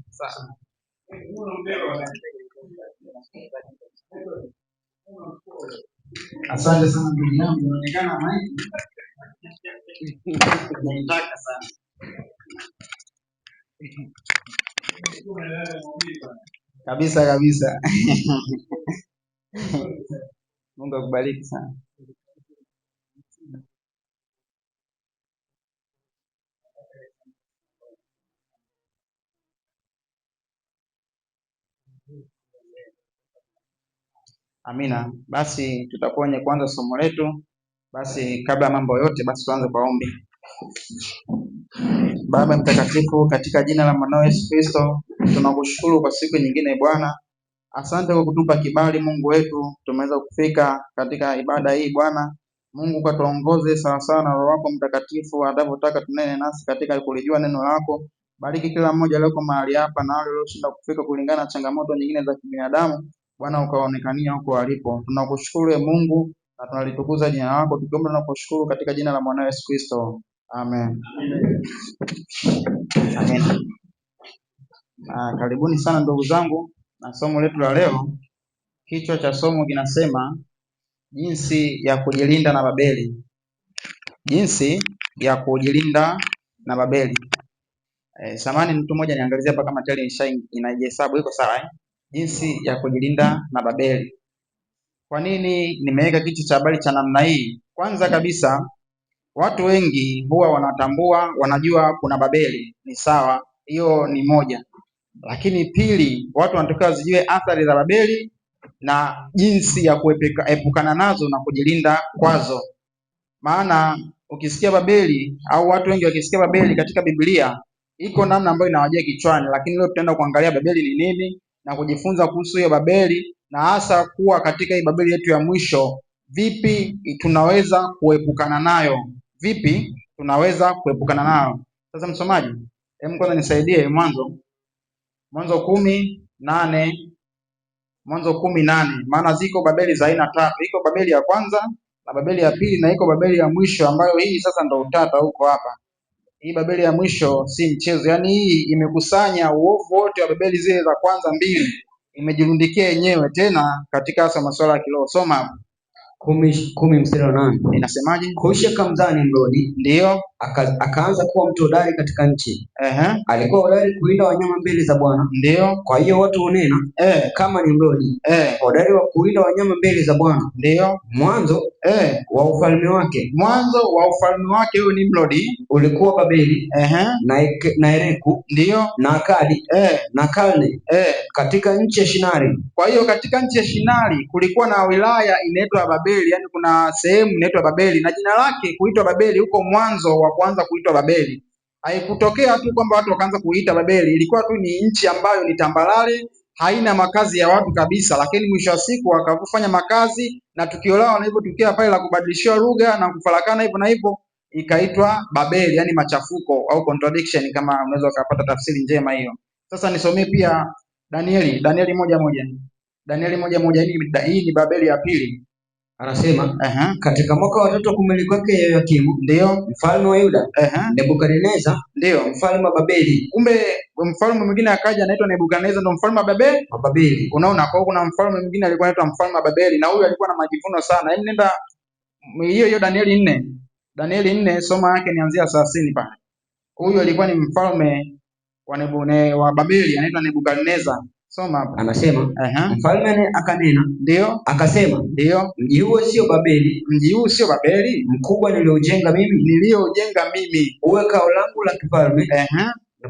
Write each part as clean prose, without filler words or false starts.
Sawa. Asante sana ndugu yangu, inaonekana maiki naitaka sana. Kabisa kabisa. Mungu akubariki sana. Amina. Basi tutakuwa kwenye kuanza somo letu. Basi kabla ya mambo yote, basi tuanze kwa ombi. Baba mtakatifu, katika jina la mwanao Yesu Kristo, tunakushukuru kwa siku nyingine Bwana. Asante kwa kutupa kibali Mungu wetu, tumeweza kufika katika ibada hii Bwana. Mungu katuongoze sawa sawa na Roho wako Mtakatifu anavyotaka tunene nasi katika kulijua neno lako. Bariki kila mmoja leo mahali hapa na wale walioshinda kufika kulingana na changamoto nyingine za kibinadamu. Bwana ukaonekania huko walipo. Tunakushukuru Mungu na tunalitukuza jina lako, tukiomba na kushukuru katika jina la mwanao Yesu Kristo. Amen. Amen. Karibuni sana ndugu zangu na somo letu la leo. Kichwa cha somo kinasema jinsi ya kujilinda na Babeli. Jinsi ya kujilinda na Babeli. Samani mtu mmoja niangalizia hapa kama tayari inajihesabu iko sawa Jinsi ya kujilinda na Babeli. Kwa nini nimeweka kichwa cha habari cha namna hii? Kwanza kabisa, watu wengi huwa wanatambua, wanajua kuna Babeli, ni sawa, hiyo ni moja. Lakini pili, watu wanatakiwa zijue athari za Babeli na jinsi ya kuepukana nazo na kujilinda kwazo. Maana ukisikia Babeli au watu wengi wakisikia Babeli katika Biblia, iko namna ambayo inawajia kichwani, lakini leo tutaenda kuangalia Babeli ni nini na kujifunza kuhusu hiyo Babeli, na hasa kuwa katika hii Babeli yetu ya mwisho, vipi tunaweza kuepukana nayo? Vipi tunaweza kuepukana nayo? Sasa msomaji, hebu kwanza nisaidie Mwanzo 10:8. Mwanzo 10:8, maana ziko Babeli za aina tatu. Iko Babeli ya kwanza na Babeli ya pili na iko Babeli ya mwisho, ambayo hii sasa ndo utata huko hapa. Hii Babeli ya mwisho si mchezo, yaani hii imekusanya uovu wote wa Babeli zile za kwanza mbili, imejirundikia yenyewe tena katika hasa masuala ya kiroho. Soma 10:8 inasemaje? Kushi akamzaa Nimrodi, ndio akaanza kuwa mtu hodari katika nchi. Alikuwa hodari kuwinda wanyama mbele za Bwana. Ndio. Kwa hiyo watu hunena kama Nimrodi, hodari wa kuwinda wanyama mbele za Bwana. Ndio. Mwanzo wa ufalme wake huyo Nimrodi ulikuwa Babeli na Ereku ndio na Akadi na Kalne katika nchi ya Shinari. Kwa hiyo katika nchi ya Shinari kulikuwa na wilaya inaitwa Babeli, yani kuna sehemu inaitwa Babeli, na jina lake kuitwa Babeli huko mwanzo wa kuanza kuitwa Babeli haikutokea tu kwamba watu wakaanza kuita Babeli. Ilikuwa tu ni nchi ambayo ni tambalale, haina makazi ya watu kabisa, lakini mwisho wa siku wakafanya makazi, na tukio lao lilipotokea pale la kubadilishiwa lugha na kufarakana hivyo na hivyo, ikaitwa Babeli, yani machafuko au contradiction, kama unaweza kupata tafsiri njema hiyo. Sasa nisomee pia Danieli 1:1. Danieli 1:1, hii ni Babeli ya pili. Anasema katika mwaka wa 3 wa kumiliki kwake Yehoyakimu, ndio mfalme wa Yuda, Nebukadneza ndio mfalme wa Babeli. Kumbe mfalme mwingine akaja anaitwa Nebukadneza, ndo mfalme wa Babeli. Unaona, kwa kuna mfalme mwingine alikuwa anaitwa mfalme wa Babeli, na huyu alikuwa na majivuno sana. Yaani nenda hiyo Danieli 4. Danieli 4 soma yake nianzia 30 pale. Huyu alikuwa ni mfalme wa Babeli, anaitwa Nebukadneza. Soma hapo. Anasema mfalme akanena, ndio akasema, ndio mji huu sio Babeli, mji huu sio Babeli mkubwa niliojenga mimi, uwe kao langu la kifalme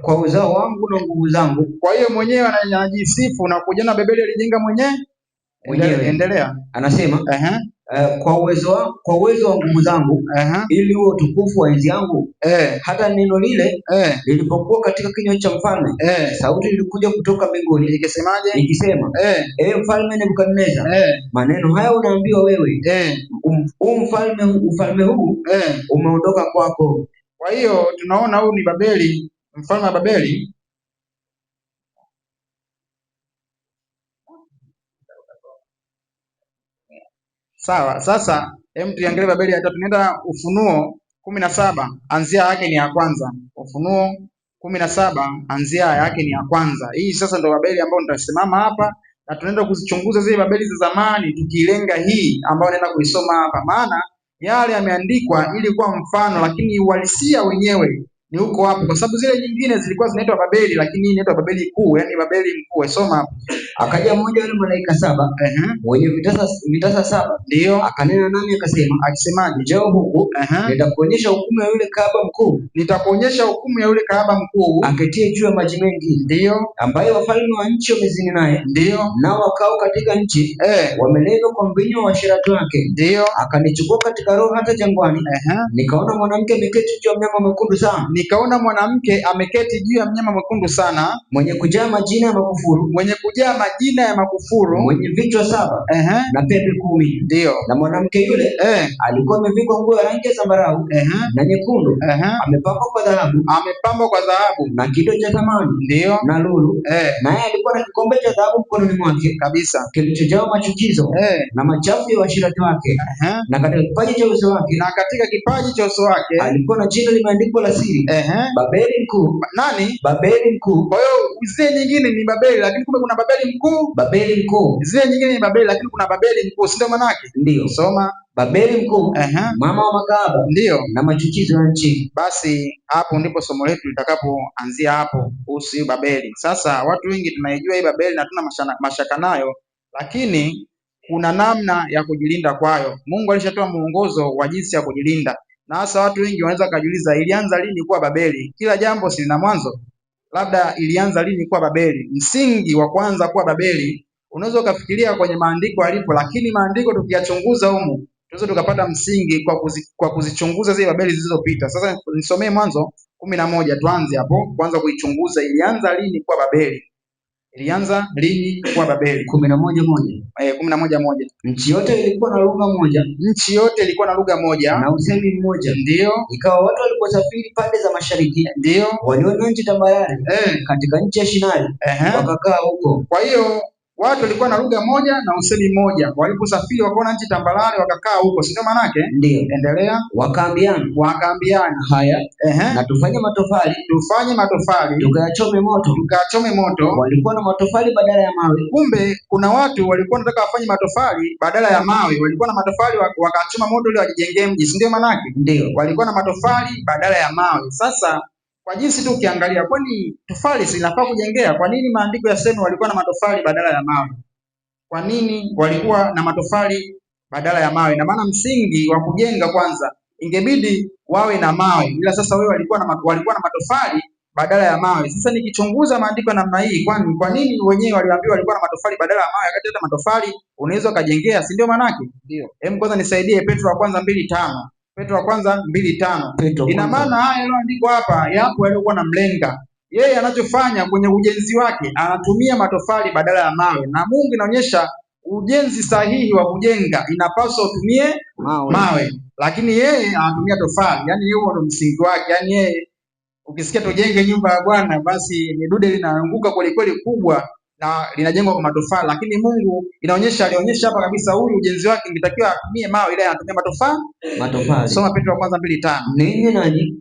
kwa uzao wangu na nguvu zangu. Kwa hiyo mwenyewe anajisifu na kujana Babeli alijenga mwenyewe. Endelea. Anasema kwa uwezo wa nguvu zangu, ili huo utukufu wa enzi yangu. Hata neno lile lilipokuwa katika kinywa cha mfalme, sauti ilikuja kutoka mbinguni ikisemaje? Ikisema, mfalme Nebukadneza, maneno haya unaambiwa wewe, ufalme huu umeondoka kwako. Kwa hiyo tunaona huu ni Babeli, mfalme wa Babeli. Sawa, sasa hem tuangalie Babeli ya tatu. Tunaenda 17 anzia yake ni ya kwanza. Ufunuo 17 anzia yake ni ya kwanza. Hii sasa ndio Babeli ambayo nitasimama hapa na tunaenda kuzichunguza zile Babeli za zamani, tukilenga hii ambayo naenda kuisoma hapa, maana yale yameandikwa ili kuwa mfano, lakini uhalisia wenyewe ni huko hapo, kwa sababu zile nyingine zilikuwa zinaitwa Babeli, lakini hii inaitwa Babeli kuu, yani Babeli mkuu. Soma hapo. Akaja mmoja wale malaika saba mwenye vitasa saba, ndio akanena nami akasema, akisemaje? Njoo huku, nitakuonyesha hukumu ya yule kahaba mkuu, nitakuonyesha hukumu ya yule kahaba mkuu aketie juu ya maji mengi, ndio ambaye wafalme wa nchi wamezini naye, ndio nao wakao katika nchi wameleva kwa mvinyo wa uasherati wake, ndio. Akanichukua katika roho hata jangwani, nikaona mwanamke ameketi juu ya mnyama mwekundu sana, nikaona mwanamke ameketi juu ya mnyama mwekundu sana, mwenye kujaa majina ya makufuru, mwenye kujaa majina ya makufuru, mwenye vichwa saba na pembe 10. Ndio. Na mwanamke yule alikuwa amevikwa nguo ya rangi ya zambarau na nyekundu, amepambwa kwa dhahabu na kito cha thamani, ndio, na lulu, naye alikuwa na kikombe cha dhahabu mkononi mwake kabisa, kilichojaa machukizo na machafu ya uasherati wake, na katika kipaji cha uso wake alikuwa na jina limeandikwa la siri, Babeli mkuu. Nani? Babeli mkuu. Kwa hiyo zile nyingine ni Babeli, lakini kumbe kuna Babeli mkuu. Babeli mkuu. Zile nyingine ni Babeli, lakini kuna Babeli mkuu, si ndio maana yake? Ndio. Soma. Babeli mkuu, mama wa makahaba, ndio, na machukizo ya nchi. Basi hapo ndipo somo letu litakapoanzia hapo kuhusu Babeli. Sasa watu wengi tunaijua hii Babeli na tuna mashaka nayo, lakini kuna namna ya kujilinda kwayo. Mungu alishatoa mwongozo wa jinsi ya kujilinda. Na hasa watu wengi wanaweza kujiuliza, ilianza lini kuwa Babeli? Kila jambo si lina mwanzo. Labda ilianza lini kuwa Babeli? Msingi wa kwanza kuwa Babeli unaweza ukafikiria kwenye maandiko alipo, lakini maandiko tukiyachunguza humu tunaweza tukapata msingi kwa kuzichunguza zile Babeli zilizopita. Sasa nisomee Mwanzo 11, tuanze hapo kwanza kuichunguza ilianza lini kuwa Babeli. Ilianza lini kuwa Babeli? 11:1. Nchi yote ilikuwa na lugha moja. Nchi yote ilikuwa na lugha moja na usemi mmoja. Ndio. Ikawa watu waliposafiri pande za mashariki, ndio, waliona nchi tambarare katika nchi ya Shinari, wakakaa huko. Kwa hiyo watu walikuwa na lugha moja na usemi mmoja. Waliposafiri wakaona nchi tambarare wakakaa huko, si ndio maana yake? Ndio. Endelea. Wakaambiana haya, na tufanye matofali, tukayachome moto. Walikuwa na matofali badala ya mawe. Kumbe kuna watu walikuwa wanataka wafanye matofali badala ya mawe. Walikuwa na matofali wakachoma moto ili wajijengee mji, si ndio maana yake? Ndio. Walikuwa na matofali badala ya mawe. Sasa kwa jinsi tu ukiangalia, kwani tofali si linafaa kujengea? Kwa nini maandiko yaseme walikuwa na matofali badala ya mawe? Kwa nini walikuwa na matofali badala ya mawe? Na maana msingi wa kujenga kwanza ingebidi wawe na mawe, ila sasa wewe walikuwa na matofali badala ya mawe. Sasa nikichunguza maandiko namna hii, kwani kwa nini wenyewe waliambiwa walikuwa na matofali badala ya mawe, wakati hata matofali unaweza kujengea, si ndio maana yake? Ndio. Hem, kwanza nisaidie Petro wa kwanza 2:5. Petro wa kwanza 2:5. Ina maana haya yaliyoandikwa hapa yapo yaliokuwa na mlenga. Yeye anachofanya kwenye ujenzi wake anatumia matofali badala ya mawe, na Mungu inaonyesha ujenzi sahihi wa kujenga inapaswa utumie mawe, lakini yeye anatumia tofali. Yani hiyo ndio msingi wake. Yani yeye ukisikia tujenge nyumba ya Bwana, basi ni dude linaanguka kweli kweli kubwa na linajengwa kwa matofali, lakini Mungu alionyesha hapa kabisa huyu ujenzi wake ingetakiwa atumie mawe, ile anatumia matofali. Soma Petro wa kwanza 2:5. Ninyi nanyi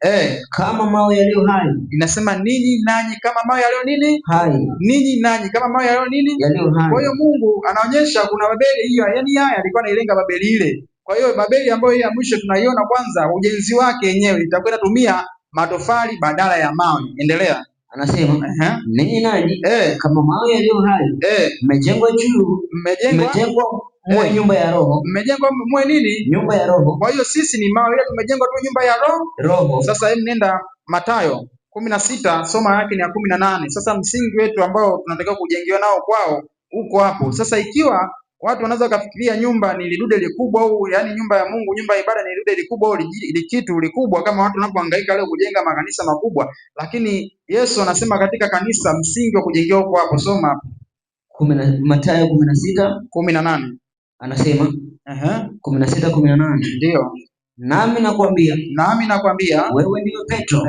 kama mawe yaliyo hai. Inasema ninyi nanyi kama mawe yaliyo nini? Hai. Ninyi nanyi kama mawe yaliyo nini? Yaliyo hai. Kwa hiyo Mungu anaonyesha kuna Babeli hiyo, yani haya alikuwa anailenga Babeli ile. Kwa hiyo Babeli ambayo hii ya mwisho tunaiona kwanza ujenzi wake yenyewe itakwenda tumia matofali badala ya mawe. Endelea. Anasema ninyi nanyi kama mawe yaliyo hai, mmejengwa mwe nyumba ya roho. Mmejengwa mwe nini? Nyumba ya roho. Kwa hiyo sisi ni mawe, ila tumejengwa tu nyumba ya roho. Sasa hebu nenda Mathayo 16, soma yake ni ya 18. Sasa msingi wetu ambao tunatakiwa kujengewa nao kwao huko hapo. Sasa ikiwa watu wanaweza kufikiria nyumba ni lidude likubwa, au yani nyumba ya Mungu, nyumba ya ibada ni lidude likubwa au kitu likubwa, kama watu wanapohangaika leo kujenga makanisa makubwa, lakini Yesu anasema katika kanisa msingi wa kujengewa huko hapo. Soma Mathayo 16:18. Anasema 16:18. Ndio. Nami nakwambia wewe ndiyo Petro,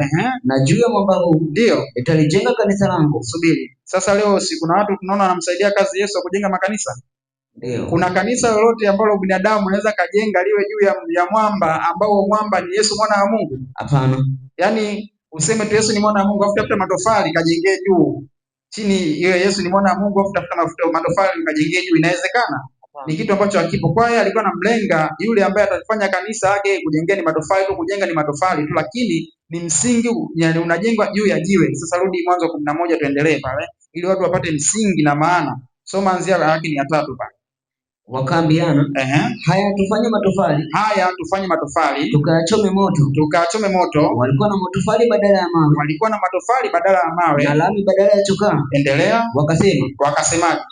na juu ya mwamba huu ndio nitalijenga kanisa langu. Subiri. Sasa leo si kuna watu tunaona wanamsaidia kazi Yesu kujenga makanisa? Ndio. Kuna kanisa lolote ambalo binadamu anaweza kajenga liwe juu ya mwamba ambao mwamba ni Yesu mwana wa Mungu? Hapana. Yaani useme tu Yesu ni mwana wa Mungu afu tafuta matofali kajengee juu. Chini hiyo Yesu ni mwana wa Mungu afu tafuta matofali kajengee juu, inawezekana? Ni kitu ambacho hakipo. Kwa hiyo alikuwa anamlenga yule ambaye atafanya kanisa yake kujengea ni matofali tu, kujenga ni matofali tu, lakini ni msingi yani unajengwa juu ya jiwe. Sasa rudi Mwanzo 11 tuendelee pale ili watu wapate msingi na maana. Soma anzia yake ni ya 3 pale. Wakaambiana, haya tufanye matofali, tukachome moto. Walikuwa na matofali badala ya mawe, na lami badala ya chokaa. Endelea. Wakasema,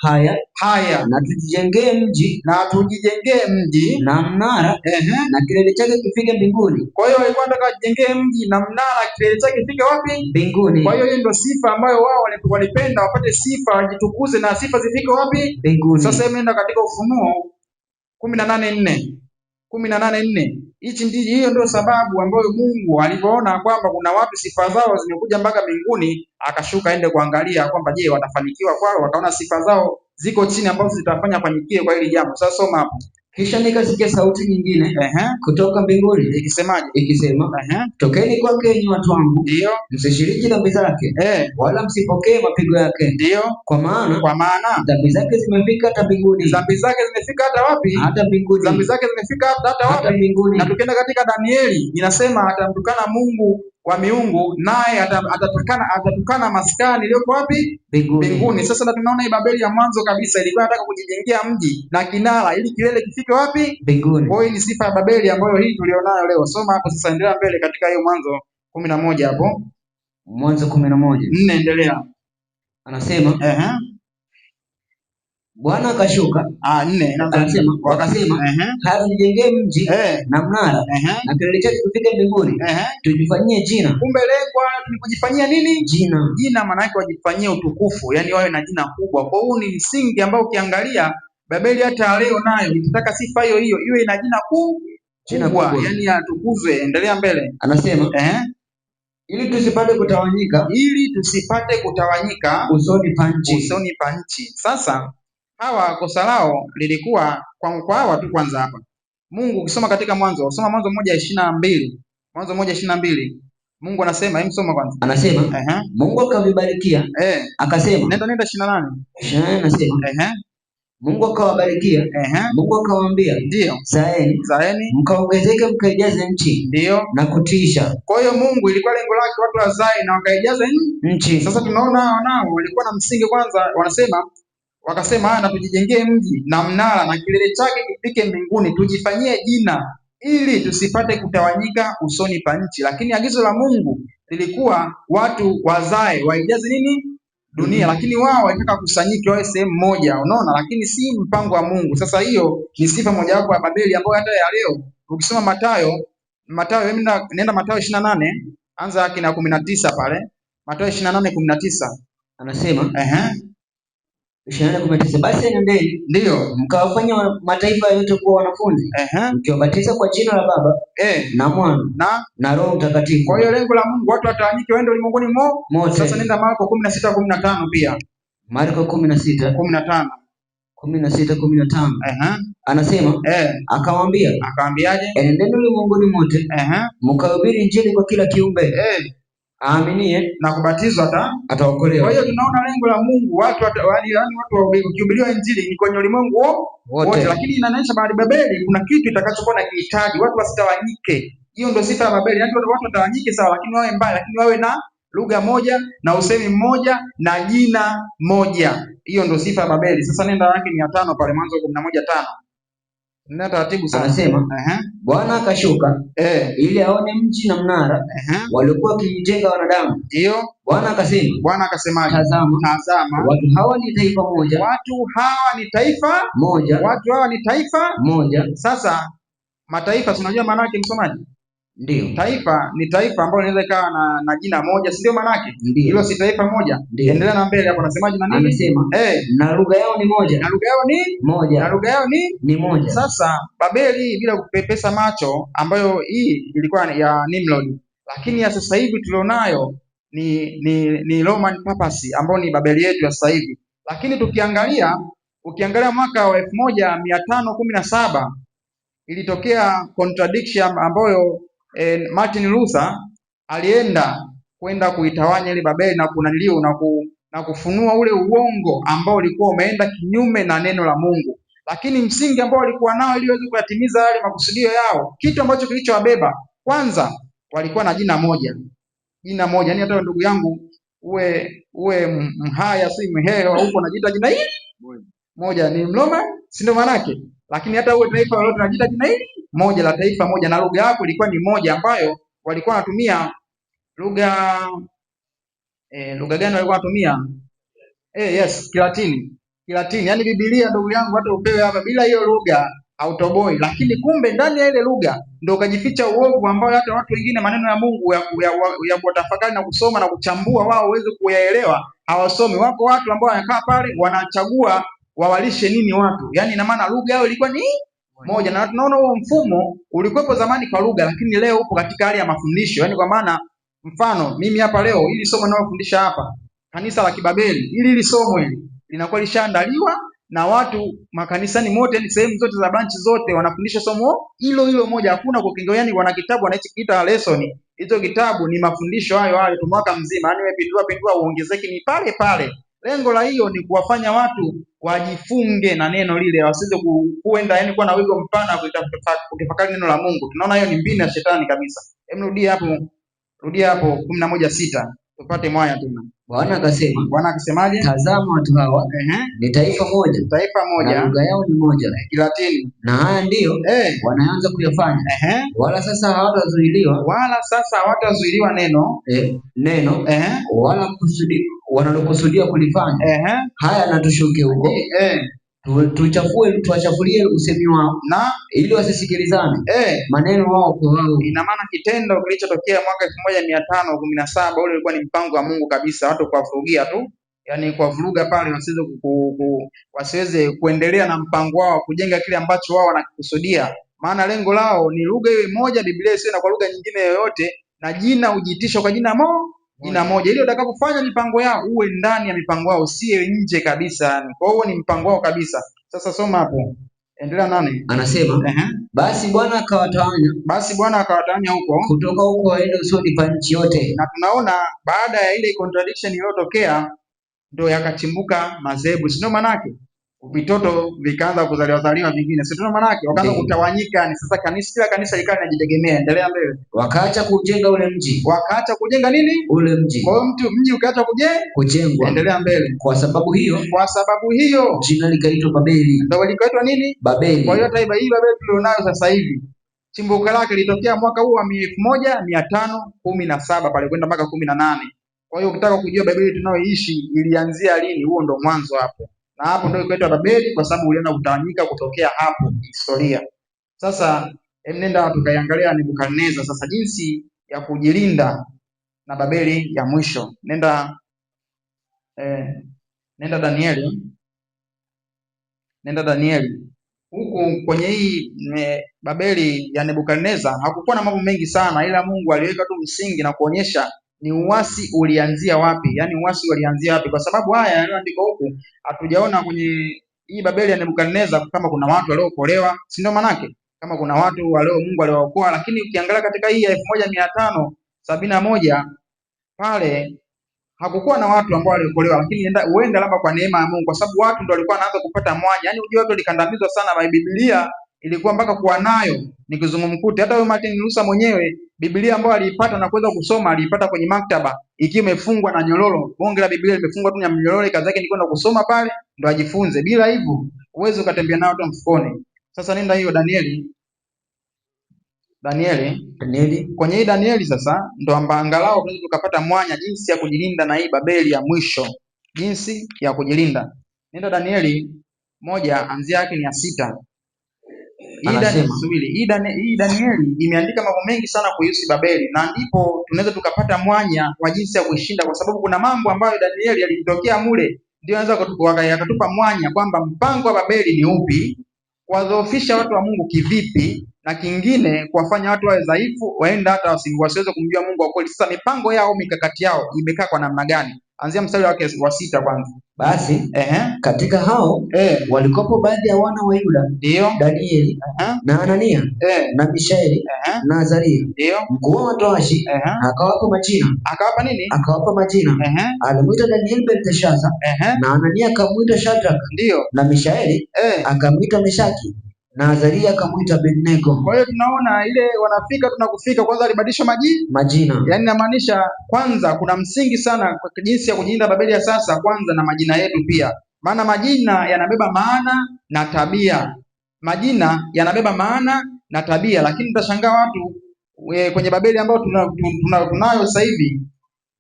haya na tujijengee mji na mnara, na kilele chake kifike mbinguni. Kwa hiyo walikuwa wanataka wajengee mji na mnara, kilele chake kifike wapi? Mbinguni. Kwa hiyo hiyo ndio sifa ambayo wao walipenda wapate sifa, wajitukuze na sifa zifike wapi? Mbinguni. Sasa imeenda katika Ufunuo 18:4. Hiyo ndio sababu ambayo Mungu alipoona kwamba kuna watu sifa zao zimekuja mpaka mbinguni, akashuka ende kuangalia kwamba je, watafanikiwa kwao. Wakaona sifa zao ziko chini ambazo zitafanya fanikie kwa hili jambo. Sasa soma hapo. Kisha nikasikia sauti nyingine kutoka mbinguni ikisema, tokeni kwake enyi watu wangu, msishiriki dhambi zake, wala msipokee mapigo yake, kwa maana dhambi zake zimefika hata mbinguni. Dhambi zake zimefika hata wapi? Hata mbinguni. Dhambi zake zimefika hata wapi? Hata mbinguni. Na tukienda katika Danieli inasema atamtukana Mungu wa miungu, naye atatukana maskani iliyoko wapi? Mbinguni. Sasa na tunaona hii Babeli ya mwanzo kabisa ilikuwa inataka kujijengea mji na kinara ili kilele kifike wapi? Mbinguni. Kwa hiyo ni sifa ya Babeli ambayo hii tulionayo leo. Soma hapo sasa, endelea mbele katika hiyo Mwanzo 11 hapo. Mwanzo 11. 4 endelea. Anasema Bwana akashuka. 4 anasema wakasema, haya tujengee mji na mnara, na kilele chake kifike mbinguni, tujifanyie jina. Kumbe lengo ni kujifanyia nini? Jina maana yake wajifanyie utukufu, yani wawe na jina kubwa. Kwa hiyo ni msingi ambao ukiangalia Babeli hata leo nayo ikitaka sifa hiyo iwe ina jina kubwa, yani atukuzwe. Endelea mbele. Anasema ili tusipate kutawanyika usoni pa nchi. Sasa hawa kosa lao lilikuwa kwa hawa tu. Kwanza hapa Mungu ukisoma katika Mwanzo, soma Mwanzo 1:22. Mwanzo 1:22. Mungu anasema, soma kwanza. Anasema Mungu akavibarikia, akasema, nenda 28. Anasema Mungu akawabarikia, Mungu akawaambia, zaeni mkaongezeke, mkaijaze nchi, na kutiisha. Kwa hiyo Mungu ilikuwa lengo lake watu wazae na wakaijaze nchi. Sasa tunaona nao walikuwa na msingi kwanza, wakasema na tujijengee mji na mnara, na kilele chake kifike mbinguni, tujifanyie jina ili tusipate kutawanyika usoni pa nchi. Lakini agizo la Mungu lilikuwa watu wazae, waijaze nini? Dunia. Lakini wao walitaka kusanyike wawe sehemu moja, unaona, lakini si mpango wa Mungu. Sasa hiyo ni sifa mojawapo ya Babeli ambayo hata ya leo ukisoma Mathayo, nenda Mathayo 28, anza yake na 19 pale. Mathayo 28:19. Anasema 28:19, basi nendeni mkawafanya mataifa yote kuwa wanafunzi, mkiwabatiza kwa jina la Baba na Mwana na Roho Mtakatifu. Kwa hiyo lengo la Mungu watu watawanyike waende ulimwenguni mote. Sasa nenda Marko 16:15 pia. Marko 16:15. 16:15. Anasema akawaambiaje? Enendeni ulimwenguni mote, mkahubiri Injili kwa kila kiumbe. Aaminie na kubatizwa ataokolewa. Kwa hiyo tunaona lengo la Mungu watu wakihubiriwa Injili ni kwenye ulimwengu wote, lakini inaonyesha baada Babeli kuna kitu itakachokuwa na kihitaji, watu wasitawanyike. Hiyo ndio sifa ya Babeli, yaani watu watawanyike sawa, lakini wawe mbali, lakini wawe na lugha moja na usemi mmoja na jina moja. Hiyo ndio sifa ya Babeli. Sasa nenda yake ni ya 5 pale Mwanzo 11:5. Nenda taratibu sana. Anasema Bwana akashuka ili aone mji na mnara waliokuwa wakijenga wanadamu. Bwana akasema, tazama watu hawa ni taifa moja. Sasa mataifa unajua maana yake msomaji? Ndio. Taifa ni taifa ambalo linaweza ikawa na jina moja, si ndio maana yake? Hilo si taifa moja. Endelea na mbele hapo, anasemaje na nini? Anasema na lugha yao ni moja. Na lugha yao ni moja. Sasa Babeli bila kupepesa macho, ambayo hii ilikuwa ya Nimrod, lakini ya sasa hivi tulionayo ni Roman papacy, ambayo ni Babeli yetu ya sasa hivi. Lakini tukiangalia Ukiangalia mwaka wa 1517 ilitokea contradiction ambayo Martin Luther alienda kwenda kuitawanya ile Babeli na kunaniliu na kufunua ule uongo ambao ulikuwa umeenda kinyume na neno la Mungu, lakini msingi ambao walikuwa nao ili waweze kuyatimiza yale makusudio yao, kitu ambacho kilichowabeba kwanza, walikuwa na jina moja. Yani hata ndugu yangu uwe Mhaya si Mhehe huko unajiita jina hili moja, ni Mroma, si ndio maana yake? Lakini hata uwe taifa lolote unajiita jina hili moja la taifa moja, na lugha yako ilikuwa ni moja, ambayo walikuwa wanatumia lugha gani walikuwa wanatumia? Yes, Kilatini. Yani Biblia ndugu yangu, hata upewe hapa bila hiyo lugha autoboi, lakini kumbe ndani ya ile lugha ndio ukajificha uovu ambao hata watu wengine maneno ya Mungu ya kutafakari na kusoma na kuchambua wao waweze kuyaelewa hawasomi. Wako watu ambao wanakaa pale wanachagua wawalishe nini watu, yani ina maana lugha yao ilikuwa ni moja, na tunaona huo mfumo ulikuwepo zamani kwa lugha, lakini leo upo katika hali ya mafundisho. Yani kwa maana mfano mimi hapa leo ili somo ninalofundisha hapa kanisa la Kibabeli, ili somo hili linakuwa lishaandaliwa na watu makanisani mote, ni sehemu zote za branch zote wanafundisha somo hilo moja, hakuna kukingoa. Yani wana kitabu wanachokiita lesson. Hizo kitabu ni mafundisho hayo tu mwaka mzima, yani wewe pindua uongezeke ni pale pale. Lengo la hiyo ni kuwafanya watu wajifunge na neno lile, wasiweze kuenda yani kuwa na wigo mpana kutafakari neno la Mungu. Tunaona hiyo ni mbinu ya shetani kabisa. Hebu rudia hapo 11:6 tupate mwaya tena. Bwana akasemaje? Tazama watu hawa ni taifa moja, na lugha yao ni moja, Kilatini, na haya ndiyo wanaanza kuyafanya. Wala sasa hawatazuiliwa neno wala wanalokusudia kulifanya. Haya na tushuke huko tuwachafulie usemi wao, na ili wasisikilizane maneno wao kwa wao. Ina maana kitendo kilichotokea mwaka 1517 ule ulikuwa ni mpango wa Mungu kabisa, watu kuwavurugia tu, yani kuwavuruga pale wasiweze kuendelea na mpango wao kujenga kile ambacho wao wanakikusudia. Maana lengo lao ni lugha iwe moja, Biblia isiwe na kwa lugha nyingine yoyote, na jina ujitisho kwa jina moja, ili utakapofanya mipango yao uwe ndani ya mipango yao, usiwe nje kabisa. Kwa hiyo ni mpango wao kabisa. Sasa soma hapo, endelea 8. Anasema basi Bwana akawatawanya huko kutoka huko waende usoni pa nchi yote. Na tunaona baada ya ile contradiction iliyotokea ndio yakachimbuka madhehebu, sio manake vitoto vikaanza kuzaliwa vingine, sio manake wakaanza kutawanyika. Ni sasa kila kanisa likawa linajitegemea. Endelea mbele. Wakaacha kujenga ule mji. Wakaacha kujenga nini? Ule mji. Kwa hiyo mji ukaacha kujengwa. Endelea mbele. Kwa sababu hiyo jina likaitwa Babeli. Ndio likaitwa nini? Babeli. Kwa hiyo hata hii Babeli tulionayo sasa hivi chimbuko lake litokea mwaka huu wa 1517 pale kwenda mpaka 18. Kwa hiyo ukitaka kujua Babeli tunayoishi ilianzia lini, huo ndo mwanzo hapo. Na hapo ndio ikaitwa Babeli kwa sababu ulienda kutawanyika kutokea hapo historia. Sasa nenda tukaiangalia Nebukadneza sasa jinsi ya kujilinda na Babeli ya mwisho. Nenda Danieli. Huku kwenye hii Babeli ya Nebukadneza hakukuwa na mambo mengi sana, ila Mungu aliweka tu msingi na kuonyesha ni uasi ulianzia wapi, yani uasi ulianzia wapi, kwa sababu haya yanayoandikwa huku hatujaona kwenye hii Babeli ya Nebukadneza kama kuna watu waliookolewa, si ndio? Manake kama kuna watu walio Mungu aliwaokoa, lakini ukiangalia katika hii ya 1571 pale hakukuwa na watu ambao waliokolewa, lakini huenda labda kwa neema ya Mungu, kwa sababu watu ndio walikuwa wanaanza kupata mwanya. Yani unajua watu likandamizwa sana na Biblia ilikuwa mpaka kuwa nayo ni kizungumkuti. Hata huyo Martin Luther mwenyewe Biblia ambayo aliipata na kuweza kusoma aliipata kwenye maktaba ikiwa imefungwa na nyororo. Bonge la Biblia limefungwa tu na mnyororo, kazi yake ni kwenda kusoma pale ndo ajifunze. Bila hivyo uwezo ukatembea nayo hata mfukoni. Sasa nenda hiyo Danieli. Kwenye hii Danieli sasa ndo angalau tunaweza tukapata mwanya jinsi ya kujilinda na hii Babeli ya mwisho. Jinsi ya kujilinda. Nenda Danieli 1 anzia yake ni ya 6. Hii Danieli imeandika mambo mengi sana kuhusu Babeli, na ndipo tunaweza tukapata mwanya wa jinsi ya kuishinda, kwa sababu kuna mambo ambayo Danieli yalitokea mule ndio anaweza akatupa mwanya kwamba mpango wa Babeli ni upi, kuwadhoofisha watu wa Mungu kivipi, na kingine kuwafanya watu wawe dhaifu, waenda hata wasiweze kumjua Mungu wa kweli. Sasa mipango yao, mikakati yao imekaa kwa namna gani? Anzia mstari wake wa 6 kwanza. Basi katika hao walikopo baadhi ya wana wa Yuda, ndio Danieli na Anania na Mishaeli na Azaria, ndio mkuu wa towashi, akawapa majina. Akawapa nini? Akawapa majina. Alimuita Danieli Belteshaza, na Anania akamuita Shadraka, ndio na Mishaeli akamuita Meshaki, na Azaria akamuita Abednego. Kwa hiyo tunaona ile wanafika tunakufika, kwanza alibadilisha majina. Yaani inamaanisha kwanza kuna msingi sana kwa jinsi ya kujilinda Babeli ya sasa, kwanza na majina yetu pia. Maana majina yanabeba maana na tabia. Majina yanabeba maana na tabia, lakini utashangaa watu kwenye Babeli ambao tunayo sasa hivi,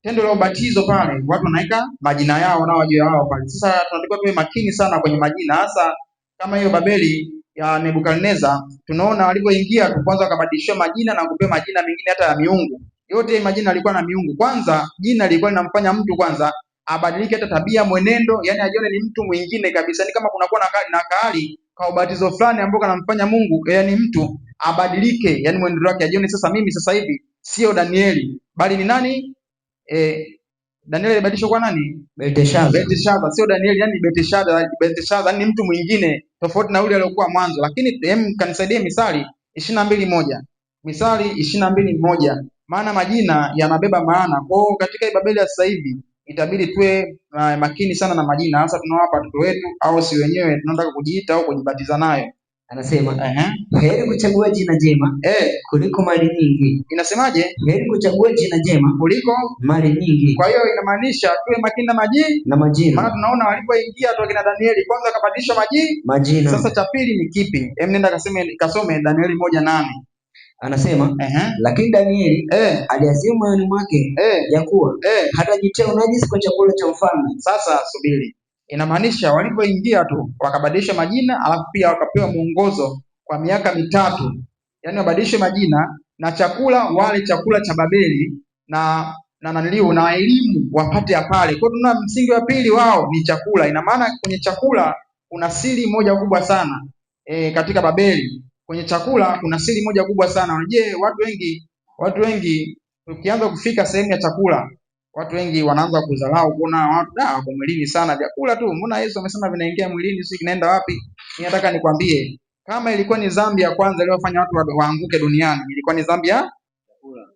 tendo la ubatizo pale watu wanaweka majina yao na wajua wao pale. Sasa tunatakiwa tuwe makini sana kwenye majina, hasa kama hiyo Babeli ya Nebukadneza. Tunaona walipoingia tu kwanza wakabadilishwa majina na kupewa majina mengine hata ya miungu. Yote majina yalikuwa na miungu. Kwanza jina lilikuwa linamfanya mtu kwanza abadilike hata tabia, mwenendo, yani ajione ni mtu mwingine kabisa. Ni kama kunakuwa na kahali kwa ubatizo fulani ambao kanamfanya Mungu, yani mtu abadilike, yani mwenendo wake ajione sasa mimi sasa hivi sio Danieli bali ni nani? Danieli alibadilishwa kwa nani? Belteshaza, sio Danieli, yani Belteshaza ni mtu mwingine tofauti na yule aliyokuwa mwanzo. Lakini kanisaidie Misali 22:1. Misali 22:1. Maana majina yanabeba maana. Kwa hiyo katika Babeli ya sasa hivi itabidi tuwe makini sana na majina, hasa tunawapa watoto wetu au si wenyewe tunataka kujiita au kujibatiza nayo. Anasema heri kuchagua jina jema kuliko mali nyingi. Inasemaje? Heri kuchagua jina jema kuliko mali nyingi. Kwa hiyo inamaanisha tuwe makini na majina. Maana tunaona walipoingia tu kina Danieli kwanza akabadilisha majina. Sasa cha pili ni kipi? Nenda kasome Danieli 1:8. Anasema lakini Danieli aliazima moyoni mwake ya kuwa hatajitia unajisi kwa chakula cha mfalme. Sasa subiri. Inamaanisha walipoingia tu wakabadilisha majina, alafu pia wakapewa mwongozo kwa miaka 3. Yaani wabadilishe majina na chakula, wale chakula cha Babeli na elimu wapate pale. Kwa tuna msingi wa pili wao ni chakula. Ina maana kwenye chakula kuna siri moja kubwa sana. Katika Babeli kwenye chakula kuna siri moja kubwa sana. Je, watu wengi tukianza kufika sehemu ya chakula, watu wengi wanaanza kudharau, kuona watu wako mwilini sana, vyakula tu. Mbona Yesu amesema vinaingia mwilini, si kinaenda wapi? Mimi nataka nikwambie, kama ilikuwa ni dhambi ya kwanza iliyofanya watu waanguke duniani, ilikuwa ni dhambi ya chakula.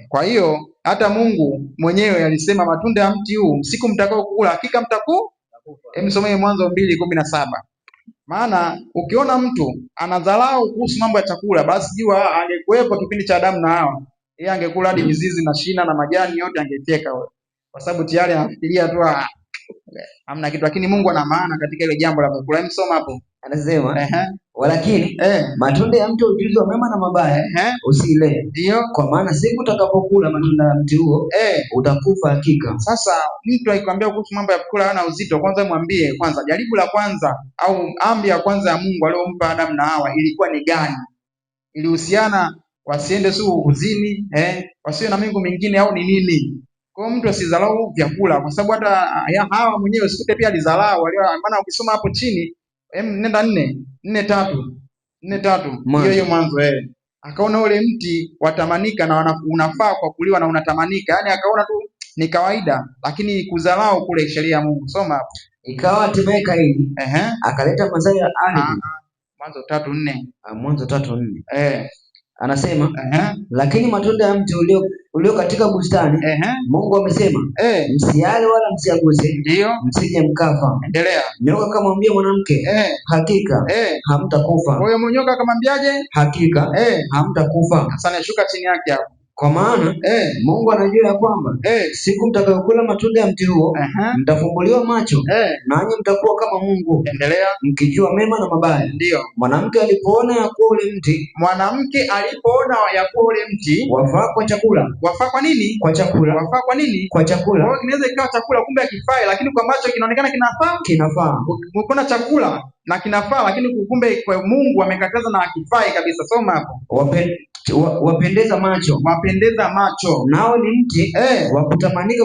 Kwa hiyo hata Mungu mwenyewe alisema matunda ya mti huu siku mtakao kula hakika mtakufa. Msomee Mwanzo 2:17. Maana ukiona mtu anadharau kuhusu mambo ya chakula, basi jua angekuwepo kipindi cha Adamu na Hawa, yeye angekula hadi mizizi na shina na majani yote angecheka wewe, kwa sababu tayari anafikiria tu hamna kitu. Lakini Mungu ana maana katika ile jambo la kula. Msoma hapo, anasema walakini matunda ya mti ujuzi wa mema na mabaya usile, ndio kwa maana siku utakapokula matunda ya mti huo utakufa hakika. Sasa mtu akikwambia kuhusu mambo ya kula hana uzito, kwanza mwambie kwanza jaribu la kwanza au amri ya kwanza ya Mungu aliyompa Adamu na Hawa ilikuwa ni gani? Ilihusiana wasiende uzini, wasiwe na miungu mingine au ni nini? Kwa mtu asidharau vyakula, kwa sababu hata Hawa mwenyewe sikute pia alizarau. Maana ukisoma hapo chini nenda 4:3 hiyo Mwanzo, akaona ule mti watamanika na unafaa kwa kuliwa na unatamanika, yani akaona tu ni kawaida, lakini kudharau kule sheria ya Mungu. Soma hapo. Ikawa hatimaye Kaini akaleta mazao ya ardhi. Mwanzo 3:4. Mwanzo 3:4. Anasema lakini matunda ya mti ulio katika bustani Mungu amesema msiale wala msiaguse, ndio msije mkafa. Endelea. Nyoka akamwambia mwanamke hakika hamtakufa. Kwa hiyo nyoka akamwambiaje? Hakika hamtakufa. Sasa nashuka chini yake hapo. Kwa maana Mungu anajua ya kwamba siku mtakayokula matunda ya mti huo mtafumbuliwa macho nanyi mtakuwa kama Mungu. Endelea. Mkijua mema na mabaya. Ndio. Mwanamke alipoona ya kuwa ule mti wafaa kwa chakula. Wafaa kwa nini? Kwa chakula. Wafaa kwa nini? Kwa chakula. Kwa hiyo inaweza ikawa chakula kumbe hakifai, lakini kwa macho kinaonekana kinafaa. Kinafaa. Ukona chakula na kinafaa, lakini kumbe kwa Mungu amekataza na hakifai kabisa. Soma hapo. Wapendeza macho nao ni mti wa kutamanika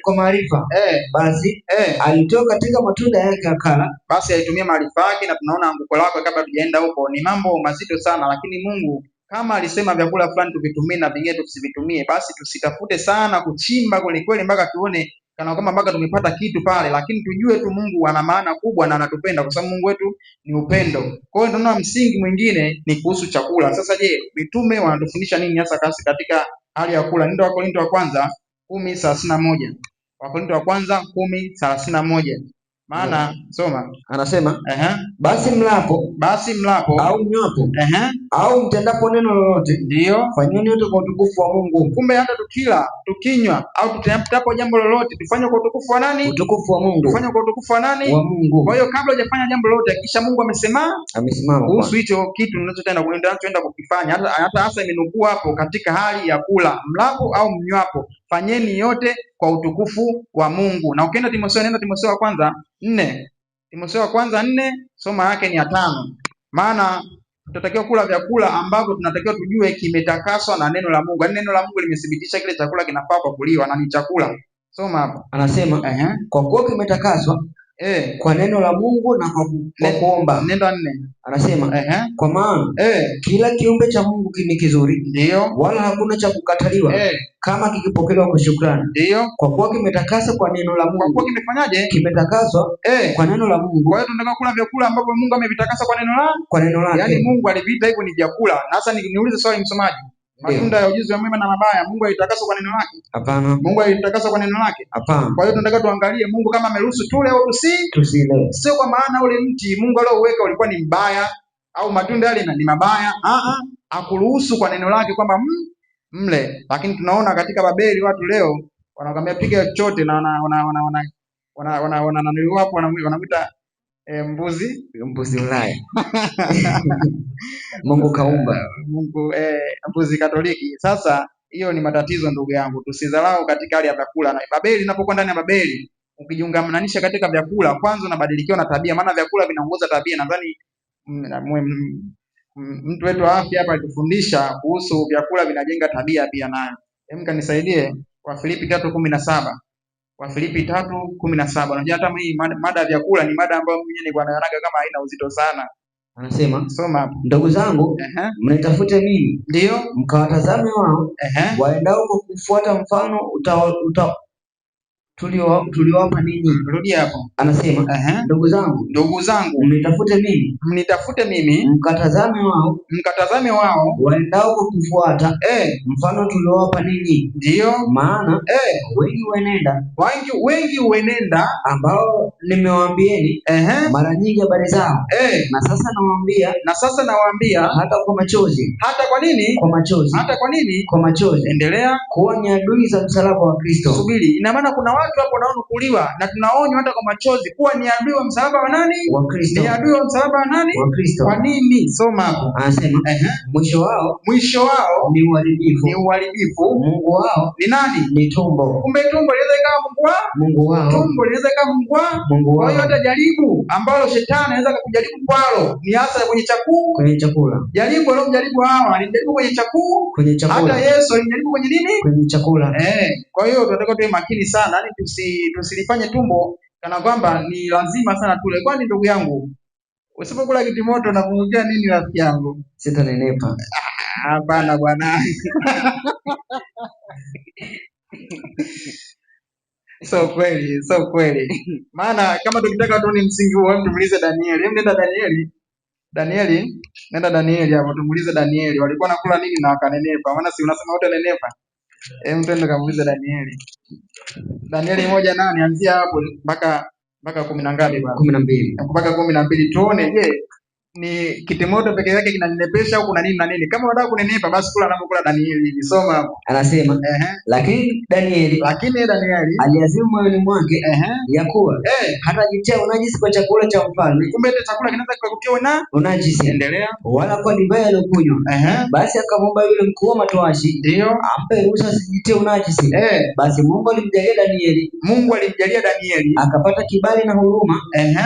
kwa maarifa. Basi alitoa katika matunda yake akala. Basi alitumia maarifa yake, na tunaona anguko lako. Kabla tujaenda huko, ni mambo mazito sana, lakini Mungu kama alisema vyakula fulani tuvitumie na vingine tusivitumie, basi tusitafute sana kuchimba kweli kweli mpaka tuone kana kwamba mpaka tumepata kitu pale, lakini tujue tu Mungu ana maana kubwa na anatupenda, kwa sababu Mungu wetu ni upendo. Kwa hiyo tunaona msingi mwingine ni kuhusu chakula. Sasa je, mitume wanatufundisha nini hasa katika hali ya kula? Nenda Wakorintho wa kwanza 10:31. Wakorintho wa kwanza 10:31. Maana soma, anasema basi mlapo au mnywapo au mtendapo neno lolote, ndio fanyeni yote kwa utukufu wa Mungu. Kumbe hata tukila, tukinywa au tutendapo jambo lolote tufanye kwa utukufu wa nani? Utukufu wa Mungu. Tufanye kwa utukufu wa nani? Wa Mungu. Kwa hiyo kabla hujafanya jambo lolote hakikisha Mungu amesimama kuhusu hicho kitu unachoenda kukifanya. Hata hasa imenukuu hapo katika hali ya kula, mlapo au mnywapo, fanyeni yote kwa utukufu wa Mungu. Na ukienda Timotheo, nenda Timotheo wa kwanza 4. Timotheo wa kwanza 4, soma yake ni ya 5. Maana tunatakiwa kula vyakula ambavyo tunatakiwa tujue kimetakaswa na neno la Mungu. Neno la Mungu limethibitisha kile chakula kinafaa kwa kuliwa na ni chakula. Soma hapo. Anasema kwa kuwa kimetakaswa kwa neno la Mungu na kwa kuomba. Nenda 4. Anasema kwa maana kila kiumbe cha Mungu ni kizuri, ndio, wala hakuna cha kukataliwa kama kikipokelewa kwa shukrani. Ndio, kwa kuwa kimetakaswa kwa neno la Mungu. Kwa kuwa kimefanyaje? Kimetakaswa kwa neno la Mungu. Kwa hiyo tunataka kula vyakula ambavyo Mungu amevitakasa kwa neno lake. Yaani Mungu aliviita hivyo ni vyakula. Na sasa niulize swali msomaji. Matunda ya ujuzi wa mema na mabaya, Mungu alitakasa kwa neno lake? Hapana. Mungu alitakasa kwa neno lake? Hapana. Kwa hiyo tunataka tuangalie Mungu kama ameruhusu tule au tusile. Sio kwa maana ule mti Mungu aliouweka ulikuwa ni mbaya au matunda yale ni mabaya. Akuruhusu kwa neno lake kwamba mle. Lakini tunaona katika Babeli watu leo wanakwambia piga chochote na wanamuita mbuzi Ulaya. Mungu kaumba. Mbuzi Katoliki. Sasa hiyo ni matatizo ndugu yangu. Tusidharau katika hali ya vyakula. Na Babeli, unapokuwa ndani ya Babeli, ukijiungamanisha katika vyakula, kwanza unabadilikiwa na tabia, maana vyakula vinaongoza tabia. Nadhani mtu wetu wa afya hapa alitufundisha kuhusu vyakula vinajenga tabia pia nayo. Hebu kanisaidie Wafilipi 3:17. Wafilipi 3:17. Unajua hata hii mada ya vyakula ni mada ambayo mimi nilikuwa naona kama haina uzito sana. Anasema, soma hapo. Ndugu zangu, mnitafute mimi, ndio, mkawatazame wao waendao kwa kufuata mfano tuliowapa ninyi. Rudia hapo. Anasema, ndugu zangu, mnitafute mimi, mkatazame wao waendao kwa kufuata mfano tuliowapa ninyi. Ndio, maana wengi huenenda ambao nimewaambieni mara nyingi habari zao. Na sasa nawaambia hata kwa machozi. Hata kwa nini? Kwa machozi. Hata kwa nini? Kwa machozi. Endelea. Kuwa ni adui za msalaba wa Kristo. Subiri. Ina maana kuna watu hapo wanaonukuliwa na tunaonywa hata kwa machozi kuwa ni adui wa msalaba wa nani? Wa Kristo. Ni adui wa msalaba wa nani? Wa Kristo. Kwa nini? Soma hapo. Anasema mwisho wao ni uharibifu. Mungu wao ni nani? Ni tumbo. Kumbe tumbo linaweza ikawa Mungu wao. Tumbo linaweza ikawa Mungu wao. Kwa hiyo hata jaribu ambalo shetani anaweza kukujaribu kwalo ni hasa kwenye chakula. Jaribu alomjaribu Hawa, alijaribu kwenye chakula. Hata Yesu alijaribu kwenye nini? Kwenye chakula. Kwa hiyo tunataka tuwe makini sana, yani tusilifanye tumbo kana kwamba ni lazima sana tule. Kwani ndugu yangu, usipokula kitimoto unapungukia nini rafiki yangu? Sitanenepa. Hapana bwana. So kweli. Maana kama tukitaka tu ni msingi huo, tumuulize Danieli. Nenda Danieli hapo, tumuulize Danieli. Walikuwa nakula nini na wakanenepa? Maana si unasema wote nenepa. Mtendo kamuulize Danieli. Danieli 1:8 anzia hapo mpaka 10 na ngapi bwana? 12. Mpaka 12 tuone je, ni kitimoto peke yake kinanenepesha au kuna nini na nini? Kama unataka kunenepa basi kula anapokula Danieli. Nisoma hapo. Anasema lakini Danieli aliazimu moyoni mwake ya kuwa hatajitia unajisi kwa chakula cha mfalme. Kumbe chakula kinaweza kukutia unajisi. Endelea. Wala kwa divai aliyokunywa. Basi akamwomba yule mkuu wa matowashi ndio ampe ruhusa asijitie unajisi. Basi Mungu alimjalia Danieli akapata kibali na huruma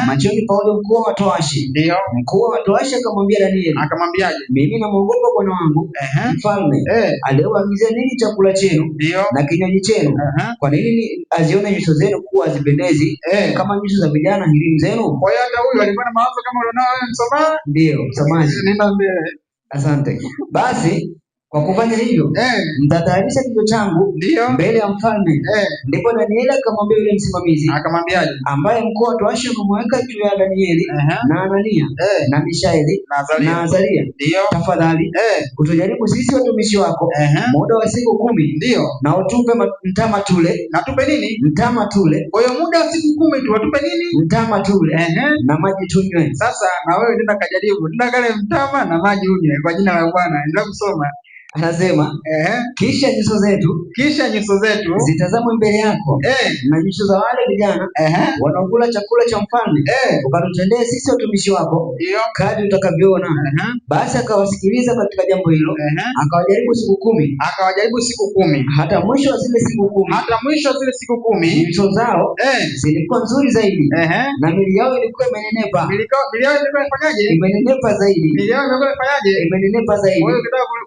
machoni pa yule mkuu wa matowashi. Ndio. Mkuu Toasha akamwambia Danieli. Akamwambiaje? Mimi namuogopa bwana wangu mfalme. Aliyewaagizia nini chakula chenu na kinywaji chenu? Kwa nini azione nyuso zenu kuwa hazipendezi kama nyuso za vijana hirimu zenu? Kwa hiyo hata huyu alikuwa na mawazo kama ulionao wewe msomaji? Ndio, msomaji. Nenda mbele. Asante. Basi Kwa kufanya hivyo mtatayarisha kichwa changu mbele ya mfalme. Ndipo Danieli akamwambia yule msimamizi, akamwambiaje, ambaye mkuu wa towashi amemweka juu ya Danieli na Anania na Mishaeli na Azaria, tafadhali utujaribu sisi watumishi wako muda wa siku 10, na utupe mtama tule. Na tupe nini? Mtama tule. Kwa hiyo muda wa siku 10 tu watupe nini? Mtama tule na maji tunywe. Sasa na wewe nenda kajaribu, nenda kale mtama na maji unywe kwa jina la Bwana. Endelea kusoma. Anasema kisha nyuso zetu zitazamwe mbele yako na nyuso za wale vijana wanaokula chakula cha mfalme, ukatutendee sisi watumishi wako kadri utakavyoona. Basi akawasikiliza katika jambo hilo, akawajaribu siku 10. Hata mwisho wa zile siku 10 nyuso zao zilikuwa nzuri zaidi, na mili yao ilikuwa imenenepa. Imenenepa zaidi.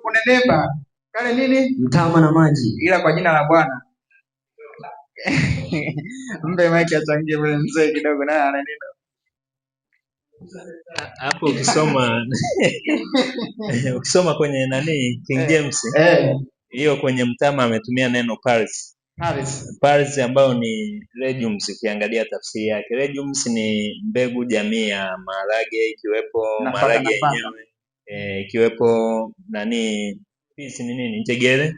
Kunenepa kale nini? Mtama na maji. Ila kwa jina la Bwana. Mbe maiki achangie wewe mzee kidogo naye ana neno. Hapo ukisoma kwenye King James hiyo kwenye mtama ametumia neno pulse ambayo ni legumes. Ukiangalia tafsiri yake, legumes ni mbegu jamii ya maharage, ikiwepo maharage yenyewe, ikiwepo peas ni nini? Njegere.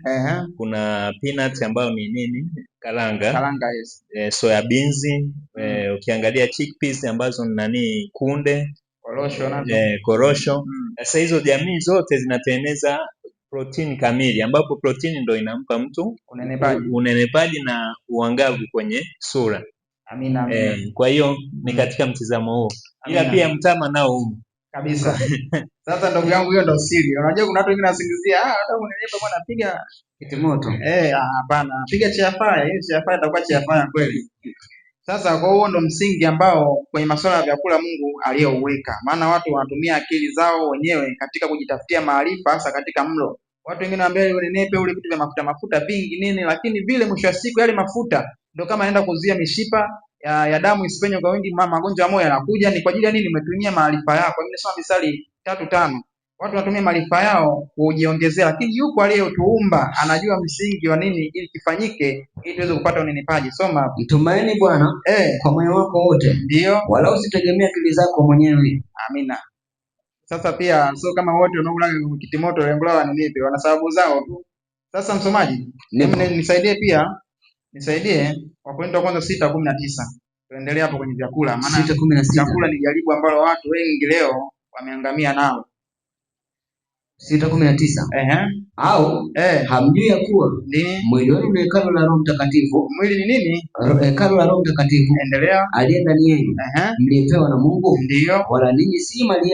Kuna peanut ambayo ni nini? Karanga, yes. Soya beans, ukiangalia chickpeas ambazo ni kunde, korosho. Sasa hizo jamii zote zinatengeneza protein kamili, ambapo protein ndio inampa mtu unenepaji na uangavu kwenye sura. Amina. Kwa hiyo ni katika mtizamo huo, ila pia mtama nao kabisa. Sasa ndugu yangu, hiyo ndio siri. Unajua kuna watu wengine wanasingizia hata unenepa bwana, piga kitimoto. Hapana, piga chiafaya. Hiyo chiafaya itakuwa chiafaya kweli. Sasa kwa hiyo ndo msingi ambao kwenye masuala ya vyakula Mungu aliyouweka. Maana watu wanatumia akili zao wenyewe katika kujitafutia maarifa, hasa katika mlo. Watu wengine wanaambia unenepe ule vitu vya mafuta vingi nini, lakini vile mwisho wa siku yale mafuta ndio kama anaenda kuzuia mishipa ya damu isipenye kwa wingi, magonjwa ya moyo yanakuja. Ni kwa ajili ya nini? Umetumia maarifa yako. Nimesoma Misali 3:5. Watu wanatumia maarifa yao kujiongezea, lakini yuko aliyetuumba anajua msingi wa nini ili kifanyike ili tuweze kupata unenepaji. Soma, mtumaini Bwana kwa moyo wako wote, wala usitegemea akili zako mwenyewe. Amina. Sasa pia sio kama wote wanaokula kitimoto lengo lao wanenepe, wana sababu zao tu. Sasa msomaji, nisaidie Wakorintho wa kwanza 6:19. Tuendelee hapo kwenye vyakula, maana vyakula ni jaribu ambalo watu wengi leo wameangamia nao. 6:19. Au hamjui ya kuwa mwili wenu ni hekalu la Roho Mtakatifu. Mwili ni nini? Hekalu la Roho Mtakatifu. Endelea. Aliye ndani yenu, mliyepewa na Mungu. Ndio. Wala ninyi si mali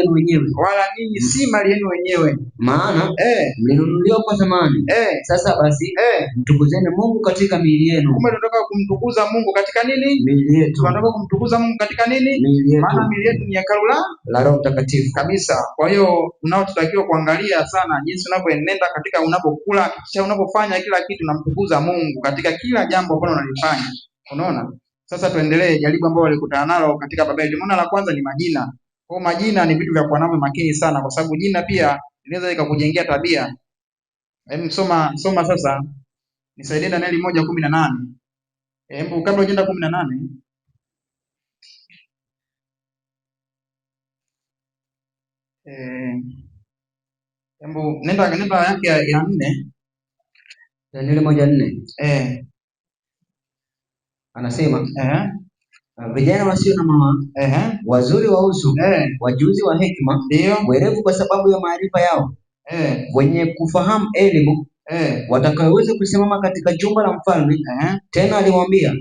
yenu wenyewe. Maana mlinunuliwa kwa thamani. Sasa basi mtukuzeni Mungu katika miili yenu. Kumbe tunataka kumtukuza Mungu katika nini? Miili yetu. Tunataka kumtukuza Mungu katika nini? Miili yetu. Maana miili yetu ni hekalu la Roho Mtakatifu kabisa. Kwa hiyo unaotakiwa kuangalia sana jinsi unavyoenenda katika unapokula, kisha unapofanya kila kitu unamtukuza Mungu katika kila jambo ambalo unalifanya. Unaona? Sasa tuendelee jaribu ambalo walikutana nalo katika Babeli. Tumeona la kwanza ni majina. Kwa majina ni vitu vya kuwa navyo makini sana, kwa sababu jina pia linaweza likakujengea tabia. Soma sasa. Nisaidie Danieli 1:18. Hebu kabla hujaenda 18. Hebu nenda yake ya 4. Danieli 1:4. Anasema vijana wasio na mama, wazuri wa uso, wajuzi wa hekima, werevu kwa sababu ya maarifa yao, wenye kufahamu elimu, watakaweza kusimama katika jumba la mfalme. Tena alimwambia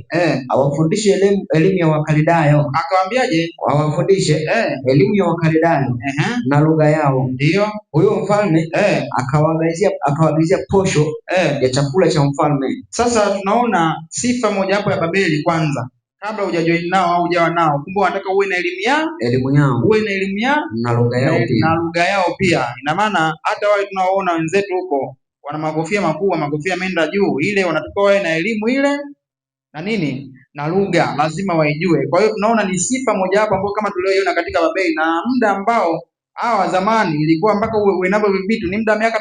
awafundishe elimu ya Wakaldayo. Akawaambiaje? Awafundishe elimu ya Wakaldayo na lugha yao. Ndio. Huyo mfalme akawaagizia posho ya chakula cha mfalme. Sasa tunaona sifa moja hapo ya Babeli kwanza. Kabla hujajoin nao au hujawa nao, kumbe wanataka uwe na elimu yao, uwe na elimu yao na lugha yao pia. Ina maana hata wale tunaoona wenzetu huko wana makofia makubwa, makofia yameenda juu, ile wanataka wawe na elimu ile na nini na lugha lazima waijue. Kwa hiyo tunaona ni sifa moja hapo ambayo kama tulioiona katika Babeli, na muda ambao hawa zamani ilikuwa mpaka uwe navyo vitu ni muda wa miaka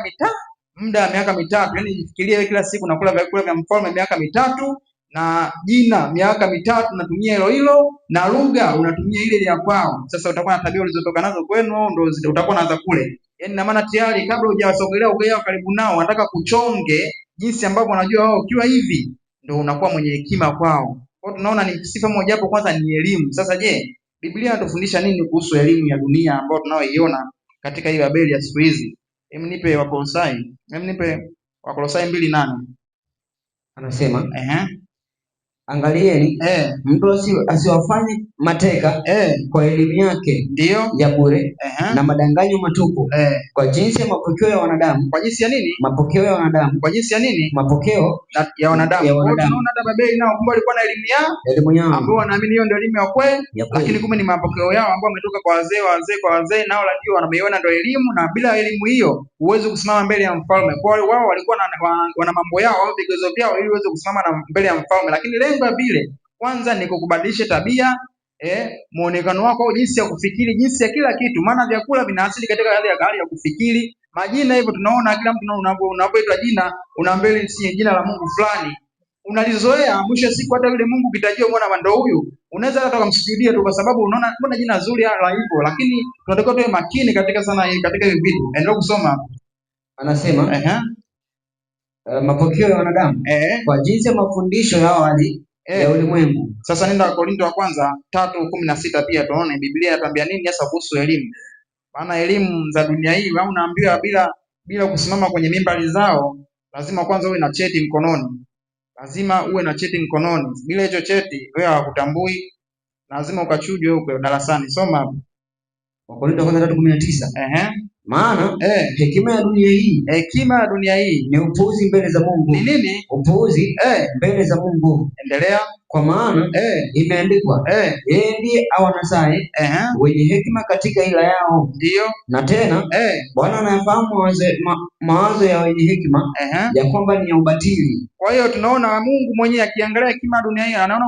muda wa miaka mitatu. Yani jifikirie kila siku nakula vyakula vya mfalme miaka mitatu, na jina miaka mitatu unatumia hilo hilo, na lugha unatumia ile ya kwao. Sasa utakuwa na tabia ulizotoka nazo kwenu ndio utakuwa naanza kule. Yani na maana tayari kabla hujawasogelea ukaja karibu nao, wanataka kuchonge jinsi ambavyo wanajua wao ukiwa hivi ndio unakuwa mwenye hekima kwao. Kwa hiyo tunaona ni sifa moja hapo, kwanza ni elimu. Sasa je, Biblia inatufundisha nini kuhusu elimu ya dunia ambayo tunaoiona katika hii Babeli ya siku hizi? Hem, nipe Wakolosai. Hem, nipe Wakolosai 2:8. Anasema angalieni mtu asiwafanye mateka kwa elimu yake ndio ya bure na madanganyo matupu kwa jinsi ya mapokeo ya wanadamu. Kwa jinsi ya nini? Mapokeo ya wanadamu. Kwa jinsi ya nini? Mapokeo ya wanadamu. Tunaona hata Babeli nao kumbe walikuwa na elimu yao ambao wanaamini hiyo ndio elimu ya kweli, lakini kumbe ni mapokeo yao ambao wametoka kwa wazee nao ndio wanameiona ndio elimu, na bila elimu hiyo huwezi kusimama mbele ya mfalme. Kwa hiyo wao walikuwa wana mambo yao au vigezo vyao ili uweze kusimama na mbele ya mfalme, lakini lengo vile kwanza ni kukubadilisha tabia, muonekano wako, jinsi ya kufikiri, jinsi ya kila kitu, maana vyakula vinaasili katika hali ya kufikiri. Majina hivyo tunaona kila mtu unapoitwa jina unaambia si jina la Mungu fulani, unalizoea, mwisho siku hata yule Mungu kitajia mwana ndio huyu, unaweza hata kumsujudia tu kwa sababu unaona mbona jina zuri la hivyo. Lakini tunatakiwa tuwe makini katika hivi vitu. Endelea kusoma. Anasema mapokeo ya wanadamu kwa jinsi ya mafundisho ya awali ya ulimwengu. Sasa nenda Wakorintho wa kwanza 3:16 pia tuone Biblia inatuambia nini hasa kuhusu elimu. Maana elimu za dunia hii au unaambiwa bila kusimama kwenye mimbari zao, lazima kwanza uwe na cheti mkononi. Lazima uwe na cheti mkononi. Bila hicho cheti wewe hawakutambui, lazima ukachujwe huko darasani. Soma hapo. Wakorintho wa kwanza 3:19. Maana hekima ya dunia hii ni upuuzi mbele za Mungu. Ni nini? Upuuzi mbele za Mungu. Endelea. Kwa maana imeandikwa, yeye ndiye awanasaye wenye hekima katika ila yao. Ndio. Na tena Bwana anayafahamu mawazo ya wenye hekima ya kwamba ni ya ubatili. Kwa hiyo tunaona Mungu mwenyewe akiangalia hekima ya dunia hii anaona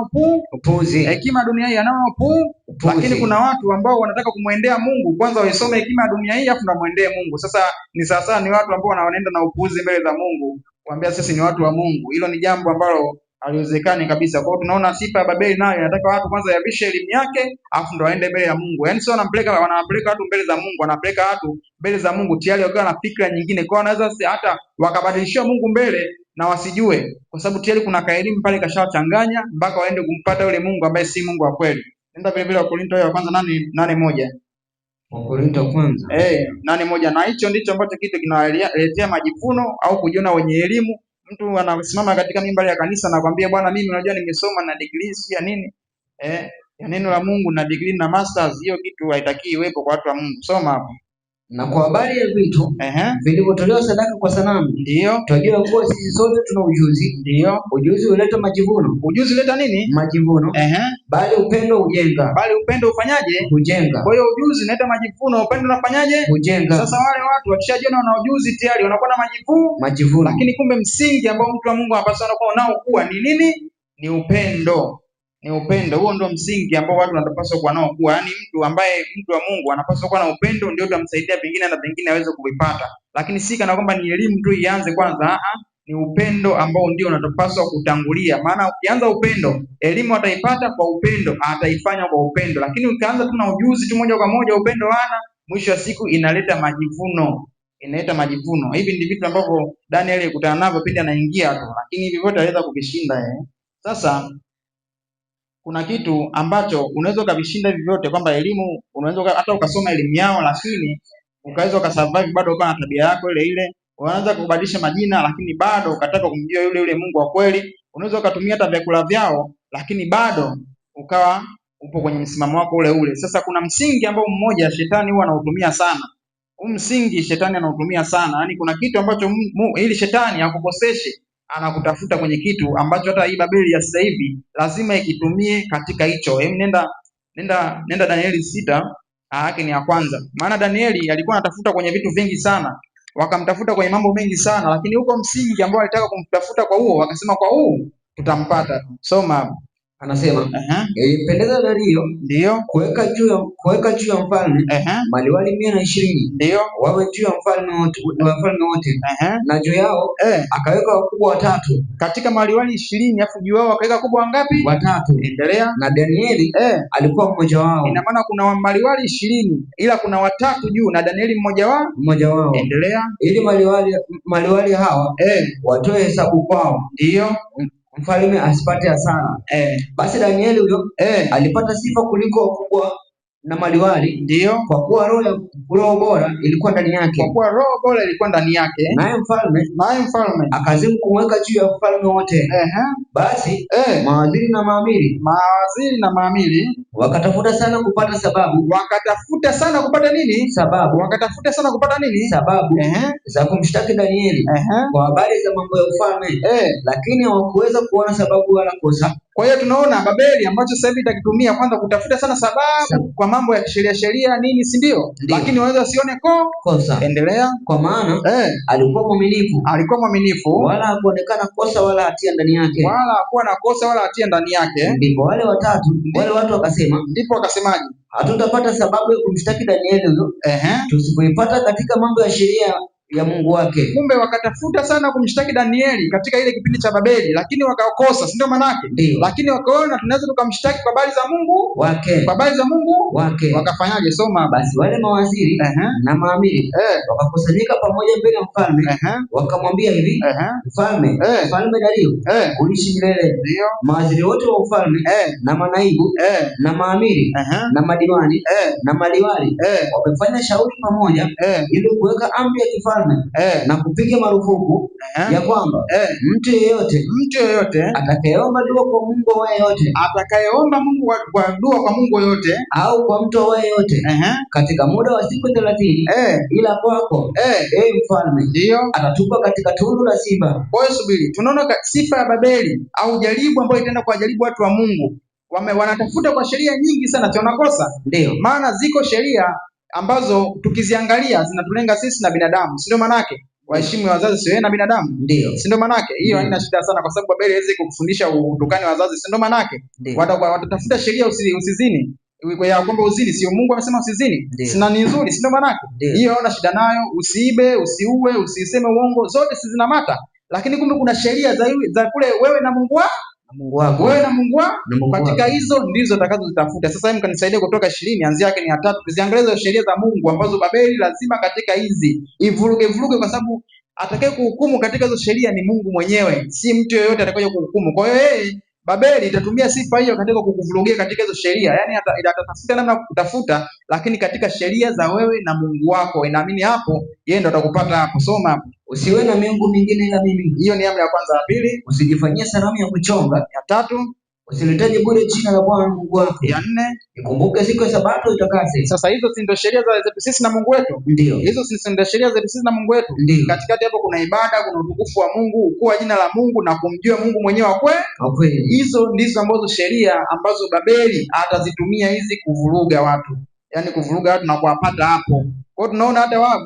upuuzi. Hekima ya dunia hii anaona upuuzi. Lakini kuna watu ambao wanataka kumwendea Mungu, kwanza waisome hekima ya dunia hii afu ndio muendee Mungu. Sasa ni sasa ni watu ambao wanaenda na upuuzi mbele za Mungu, kuambia sisi ni watu wa Mungu. Hilo ni jambo ambalo haliwezekani kabisa. Kwa hiyo tunaona sifa ya Babeli nayo inataka watu kwanza yavishe elimu yake afu ndio waende mbele ya Mungu. Yaani sio wanapeleka watu mbele za Mungu, wanapeleka watu mbele za Mungu tayari wakiwa na fikra nyingine. Kwa wanaweza hata wakabadilishia Mungu mbele na wasijue, kwa sababu tayari kuna kaelimu pale kashawachanganya mpaka waende kumpata yule Mungu ambaye si Mungu wa kweli. Nenda vile vile Wakorintho wa kwanza 8:1. Wakorintho wa kwanza 8:1. Na hicho ndicho ambacho kitu kinawaletea majivuno au kujiona wenye elimu. Mtu anasimama katika mimbari ya kanisa na kwambia bwana, mimi unajua nimesoma na degree ya nini ya neno la Mungu na degree na masters. Hiyo kitu haitaki iwepo kwa watu wa Mungu. Soma hapo. Na kwa habari ya vitu vilivyotolewa sadaka kwa sanamu, ndio tunajua kuwa sisi sote tuna ujuzi. Ndio ujuzi huleta majivuno. Ujuzi huleta nini? Majivuno. Bali upendo hujenga. Bali upendo ufanyaje? Hujenga. Kwa hiyo ujuzi unaleta majivuno, upendo unafanyaje? Hujenga. Sasa wale watu wakishajiona wana ujuzi tayari wanakuwa na majivuno, lakini kumbe msingi ambao mtu wa Mungu anapaswa kuwa nao kuwa ni nini? Ni upendo. Ni upendo. Huo ndio msingi ambao watu wanapaswa kuwa nao kuwa. Yaani mtu wa Mungu anapaswa kuwa na upendo, ndio utamsaidia pengine na pengine aweze kuvipata. Lakini si kana kwamba ni elimu tu ianze kwanza. Ni upendo ambao ndio unatopaswa kutangulia. Maana ukianza upendo, elimu ataipata kwa upendo, ataifanya kwa upendo. Lakini ukianza tu na ujuzi tu moja kwa moja, upendo hana, mwisho wa siku inaleta majivuno. Hivi ndivyo vitu ambavyo Daniel alikutana navyo pindi anaingia tu. Lakini hivi vyote aliweza kuvishinda Sasa kuna kitu ambacho unaweza ukavishinda hivi vyote, kwamba elimu unaweza hata ukasoma elimu yao, lakini ukaweza ukasurvive bado ukawa na tabia yako ile ile. Unaweza kubadilisha majina, lakini bado ukataka kumjua yule Mungu wa kweli. Unaweza ukatumia hata vyakula vyao, lakini bado ukawa upo kwenye msimamo wako ule ule. Sasa kuna msingi ambao mmoja shetani huwa anautumia sana. Huu msingi shetani anautumia sana. Yaani kuna kitu ambacho ili shetani akukoseshe, anakutafuta kwenye kitu ambacho hata hii Babeli ya sasa hivi lazima ikitumie katika hicho. Nenda Danieli 6 yake ni ya kwanza. Maana Danieli alikuwa anatafuta kwenye vitu vingi sana, wakamtafuta kwenye mambo mengi sana, lakini huko msingi ambao alitaka kumtafuta kwa huo, wakasema kwa huu tutampata. Soma. Anasema ilimpendeza Dario ndio kuweka juu ya mfalme maliwali 120 ndio wawe juu ya wafalme wote na juu yao akaweka wakubwa 3 katika maliwali 20, afu juu yao akaweka wakubwa wangapi? 3. Endelea. Na Danieli alikuwa mmoja wao. Ina maana kuna maliwali 20 ila kuna 3 juu na Danieli mmoja wao. Endelea. Ili maliwali hawa watoe hesabu kwao, ndio mfalme asipate hasara. Basi Danieli huyo alipata sifa kuliko wakubwa na maliwali, ndio kwa kuwa roho bora ilikuwa ndani yake. Naye mfalme akazimu kumweka juu ya wafalme wote. Basi mawaziri na maamiri wakatafuta sana kupata sababu. Wakatafuta sana kupata nini? Sababu za kumshtaki Danieli kwa habari za mambo ya ufalme, lakini hawakuweza kuona sababu wala kosa. Kwa hiyo tunaona Babeli ambacho sasa hivi itakitumia kwanza kutafuta sana sababu kwa mambo ya kisheria nini, si ndio? Lakini waweza wasione kosa. Endelea. Kwa maana alikuwa mwaminifu wala hakuonekana kosa wala hatia ndani yake. Ndipo wale watu wakasemaje? Hatutapata sababu ya kumshtaki Danieli huyo tusipoipata katika mambo ya sheria ya Mungu wake. Kumbe wakatafuta sana kumshtaki Danieli katika ile kipindi cha Babeli, lakini wakakosa, si ndio manake? Lakini wakaona tunaweza tukamshtaki kwa habari za Mungu wake. Wakafanyaje? Soma. Basi wale mawaziri na maamiri wakakusanyika pamoja mbele ya mfalme, wakamwambia hivi, mfalme Dario, uishi milele. Mawaziri wote wa ufalme na manaibu na maamiri na madiwani na maliwali wamefanya shauri pamoja ili kuweka amri ya kifalme na kupiga marufuku ya kwamba mtu yeyote atakayeomba dua kwa Mungu yoyote au kwa mtu yoyote katika muda wa siku 30 ila kwako mfalme ndio atatupwa katika tundu la simba. Kwa hiyo subiri, tunaona sifa ya Babeli au jaribu ambayo itaenda kuwajaribu watu wa Mungu. Wanatafuta kwa sheria nyingi sana, tunakosa. Ndio maana ziko sheria ambazo tukiziangalia zinatulenga sisi na binadamu, si ndio manake? Waheshimu wazazi sio na binadamu, ndio si ndio manake? Hiyo haina shida sana, kwa sababu Babeli haiwezi kukufundisha utukane wazazi, si ndio manake? Watatafuta sheria usizini, ya kwamba uzini sio Mungu amesema usizini, sina ni nzuri, si ndio manake? Hiyo hauna shida nayo. Usiibe, usiue, usiseme uongo, zote si zinamata. Lakini kumbe kuna sheria za kule wewe na Mungu wako. Katika hizo ndizo utakazozitafuta. Sasa hebu kanisaidia Kutoka 20 anzia yake ni 3. Tuziangalie sheria za Mungu ambazo Babeli lazima katika hizi ivuruge, kwa sababu atakaye kuhukumu katika hizo sheria ni Mungu mwenyewe, si mtu yeyote atakaye kuhukumu. Kwa hiyo Babeli itatumia sifa hiyo katika kukuvurugia katika hizo sheria. Yaani atatafuta namna kutafuta, lakini katika sheria za wewe na Mungu wako. Inaamini hapo yeye ndo atakupata hapo. Soma hapo. Usiwe na miungu mingine ila mimi. Hiyo ni amri ya kwanza. Ya pili, usijifanyie sanamu ya kuchonga. Ya tatu, usilitaje bure jina la Bwana Mungu wako. Ya 4, ikumbuke siku ya Sabato utakase. Sasa hizo si ndio sheria zetu sisi na Mungu wetu? Ndio. Hizo si ndio sheria zetu sisi na Mungu wetu? Katikati hapo kuna ibada, kuna utukufu wa Mungu, ukuu wa jina la Mungu na kumjua Mungu mwenyewe wa kweli. Hizo ndizo ambazo sheria ambazo Babeli atazitumia hizi kuvuruga watu. Yaani kuvuruga watu na kuwapata hapo. Kwa tunaona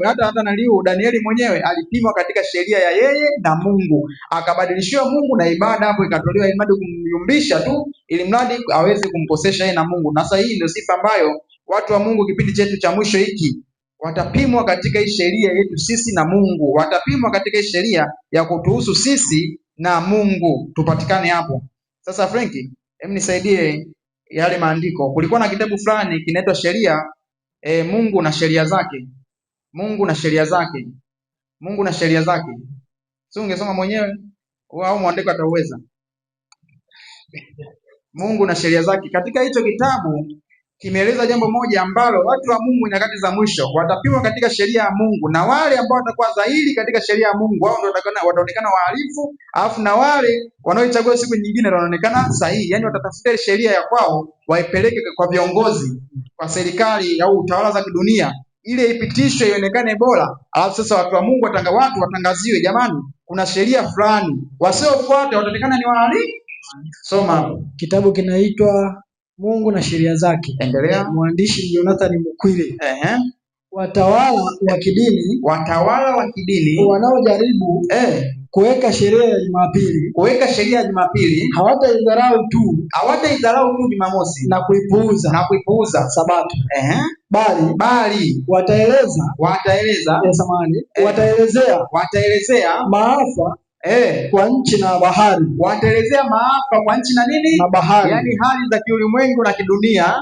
hata naliu Danieli mwenyewe alipimwa katika sheria ya yeye na Mungu. Akabadilishiwa Mungu na ibada hapo ikatolewa ili mradi kumyumbisha tu, ili mradi aweze kumkosesha yeye na Mungu. Na sasa hii ndio sifa ambayo watu wa Mungu kipindi chetu cha mwisho hiki watapimwa katika hii sheria yetu sisi na Mungu. Watapimwa katika hii sheria ya kutuhusu sisi na Mungu. Tupatikane hapo. Sasa Franki, hebu nisaidie yale maandiko. Kulikuwa na kitabu fulani kinaitwa Sheria Mungu na sheria zake. Si ungesoma mwenyewe au mwandiko atauweza? Mungu na sheria zake. Katika hicho kitabu kimeeleza jambo moja ambalo watu wa Mungu nyakati za mwisho watapimwa katika sheria ya Mungu, na wale ambao watakuwa dhahiri katika sheria ya Mungu wao ndio wataonekana wahalifu, alafu na wale wanaoichagua siku nyingine wanaonekana sahihi. Yaani watatafuta sheria ya kwao waipeleke kwa viongozi, kwa serikali au utawala za kidunia, ile ipitishwe ionekane bora. Alafu sasa watu wa Mungu watangaziwe, jamani, kuna sheria fulani, wasiofuata wataonekana ni wahalifu. Soma. Kitabu kinaitwa Mungu na sheria zake. Endelea. Mwandishi Jonathan Mukwile. Watawala wa kidini wanaojaribu kuweka sheria ya Jumapili, kuweka sheria ya Jumapili, hawataidharau tu Jumamosi na kuipuuza Sabato, bali wataelezea maafa kwa nchi na bahari. Wataelezea maafa kwa nchi na nini? Na bahari. Yaani hali za kiulimwengu na kidunia,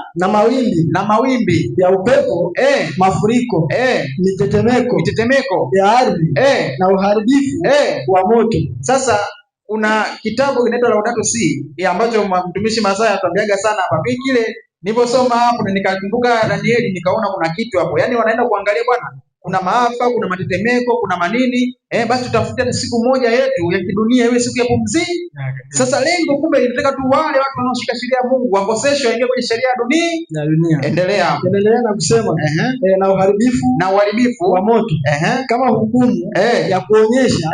na mawimbi ya upepo, mafuriko, mitetemeko ya ardhi, na uharibifu wa moto. Sasa kuna kitabu kinaitwa Laudato Si ambacho mtumishi Masaya atuambiaga sana hapa. Mimi kile niliposoma hapo na nikakumbuka Danieli, nikaona kuna kitu hapo. Yaani wanaenda kuangalia bwana, kuna maafa, kuna matetemeko, kuna manini, basi tutafute siku moja yetu ya kidunia iwe siku ya pumziko. Sasa lengo kumbe linataka tu wale watu wanaoshika sheria ya Mungu wakoseshwe waingie kwenye sheria ya dunia. Endelea na kusema na uharibifu wa moto, kama hukumu ya kuonyesha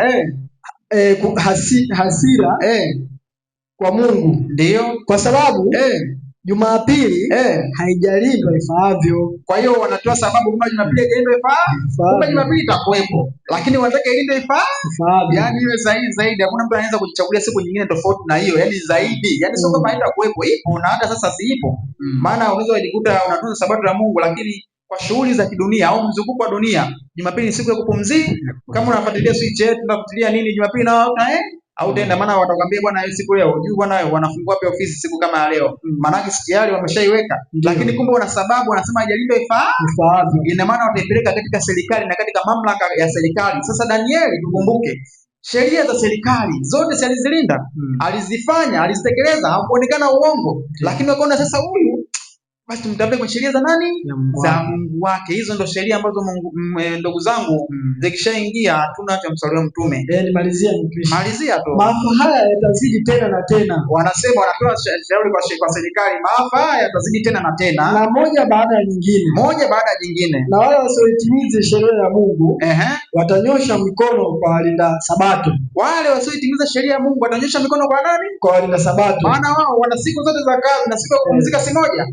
hasira kwa Mungu. Ndio kwa sababu Jumapili haijalindwa ifaavyo. Kwa hiyo wanatoa sababu kwamba Jumapili haijalindwa ifaavyo. Kumbe Jumapili itakuwepo, lakini wanataka ilindwe ifaavyo. Yaani iwe zaidi. Hakuna mtu anaweza kujichagulia siku nyingine tofauti na hiyo, yaani zaidi. Yaani sio kama haitakuwepo, ipo na hata sasa siipo. Maana unaweza kujikuta unatunza sabato ya Mungu, lakini kwa shughuli za kidunia au mzunguko wa dunia, Jumapili ni siku ya kupumzika. Kama unafuatilia switch yetu, tunafuatilia nini Jumapili na au tenda, maana watakwambia bwana, hiyo siku leo juu bwana wanafungua pia ofisi siku kama leo, maana yake tayari wameshaiweka. Lakini kumbe wana sababu, wanasema haijalindwa ifaavyo. Ina maana wataipeleka katika serikali na katika mamlaka ya serikali. Sasa Danieli, tukumbuke sheria za serikali zote si alizilinda, alizifanya, alizitekeleza, hakuonekana uongo. Lakini wakaona sasa huyu basi tumtambie kwa sheria za nani? Za Mungu wake. Hizo ndo sheria ambazo ndugu zangu zikishaingia hatuna cha msalio mtume. Malizia tu. Maafa haya yatazidi tena na tena. Wanasema wanatoa shauri kwa serikali, maafa haya yatazidi tena na tena. Na moja baada ya nyingine. Na wale wasioitimiza sheria ya Mungu watanyosha mikono kwa walinda Sabato. Wale wasioitimiza sheria ya Mungu watanyosha mikono kwa nani? Kwa walinda Sabato. Maana wao wana siku zote za kazi na siku ya kupumzika si moja.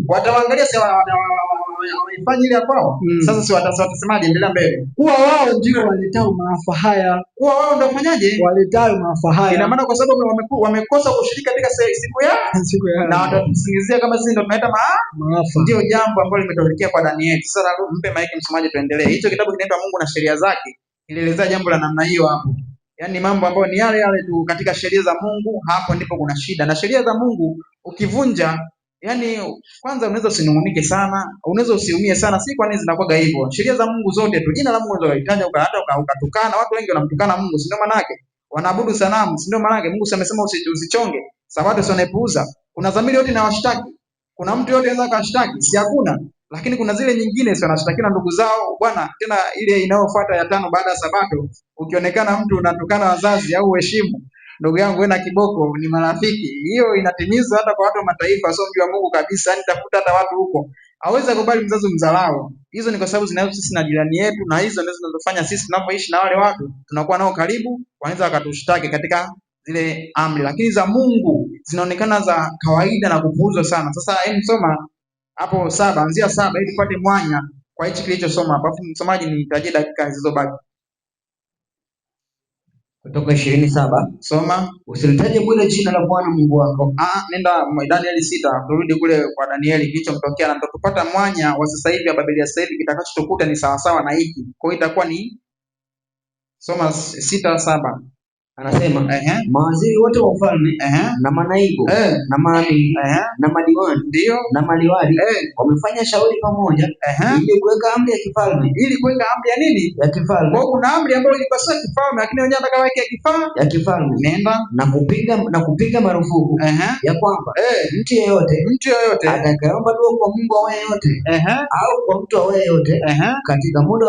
Wataangalia si waifanye ile kwao. Sasa si watasemaje? Endelea mbele. Kuwa wao ndio waletao maafa haya. Kuwa wao ndio wafanyaje? Waletao maafa haya. Ina maana kwa sababu wamekosa kushiriki katika siku ya na watatusingizia kama sisi ndio tunaita maafa. Ndio jambo ambalo limetokea kwa Danieli. Sasa mpe maiki msomaji, tuendelee. Hicho kitabu kinaitwa Mungu na Sheria Zake. Ilielezea jambo la namna hiyo hapo. Yaani mambo ambayo ni yale tu katika sheria za Mungu, hapo ndipo kuna shida. Na sheria za Mungu ukivunja, yaani kwanza unaweza usinungunike sana, unaweza usiumie sana. Si kwa nini zinakuwa hivyo? Sheria za Mungu zote tu, jina la Mungu unaweza kulitaja ukatukana. Watu wengi wanamtukana Mungu, si ndio maana yake? Wanaabudu sanamu, si ndio maana yake? Mungu amesema usichonge. Sabato sio nepuuza. Kuna dhamiri yote inawashtaki. Kuna mtu yote anaweza kashtaki, si hakuna. Lakini kuna zile nyingine sio wanashtakiwa na ndugu zao bwana. Tena ile inayofuata ya 5 baada ya Sabato, ukionekana mtu unatukana wazazi au uheshimu ndugu yangu, wewe na kiboko ni marafiki. Hiyo inatimizwa hata kwa watu wa mataifa, sio mjua Mungu kabisa. Yani tafuta hata watu huko hawezi kubali mzazi mzalao. Hizo ni kwa sababu zinahusu sisi na jirani yetu, na hizo ndizo zinazofanya sisi tunapoishi na wale watu tunakuwa nao karibu, wanaweza wakatushtaki katika zile amri. Lakini za Mungu zinaonekana za kawaida na kupuuzwa sana. Sasa hebu soma hapo 7, anzia 7 ili tupate mwanya kwa hichi kilichosoma hapo. Alafu msomaji nitajie dakika zilizobaki. Kutoka 27 soma. Usilitaje bure jina la Bwana Mungu wako. Nenda Danieli 6, turudi kule kwa Danieli kilichomtokea, na tutapata mwanya wa sasa hivi ya Babeli ya sasa hivi. Kitakachotukuta ni sawa sawa na hiki. Kwa hiyo itakuwa ni soma 6:7. Anasema mawaziri wote wa ufalme na manaibu na maamiri na madiwani ndio na maliwali wamefanya shauri pamoja ili kuweka amri ya kifalme. Ili kuweka amri ya nini? Ya kifalme. Kwa kuna amri ambayo ilikuwa sio kifalme, lakini wenyewe wanataka waweke ya kifalme. Nenda na kupiga marufuku ya kwamba mtu yeyote atakayeomba dua kwa Mungu awaye yote au kwa mtu awaye yote katika muda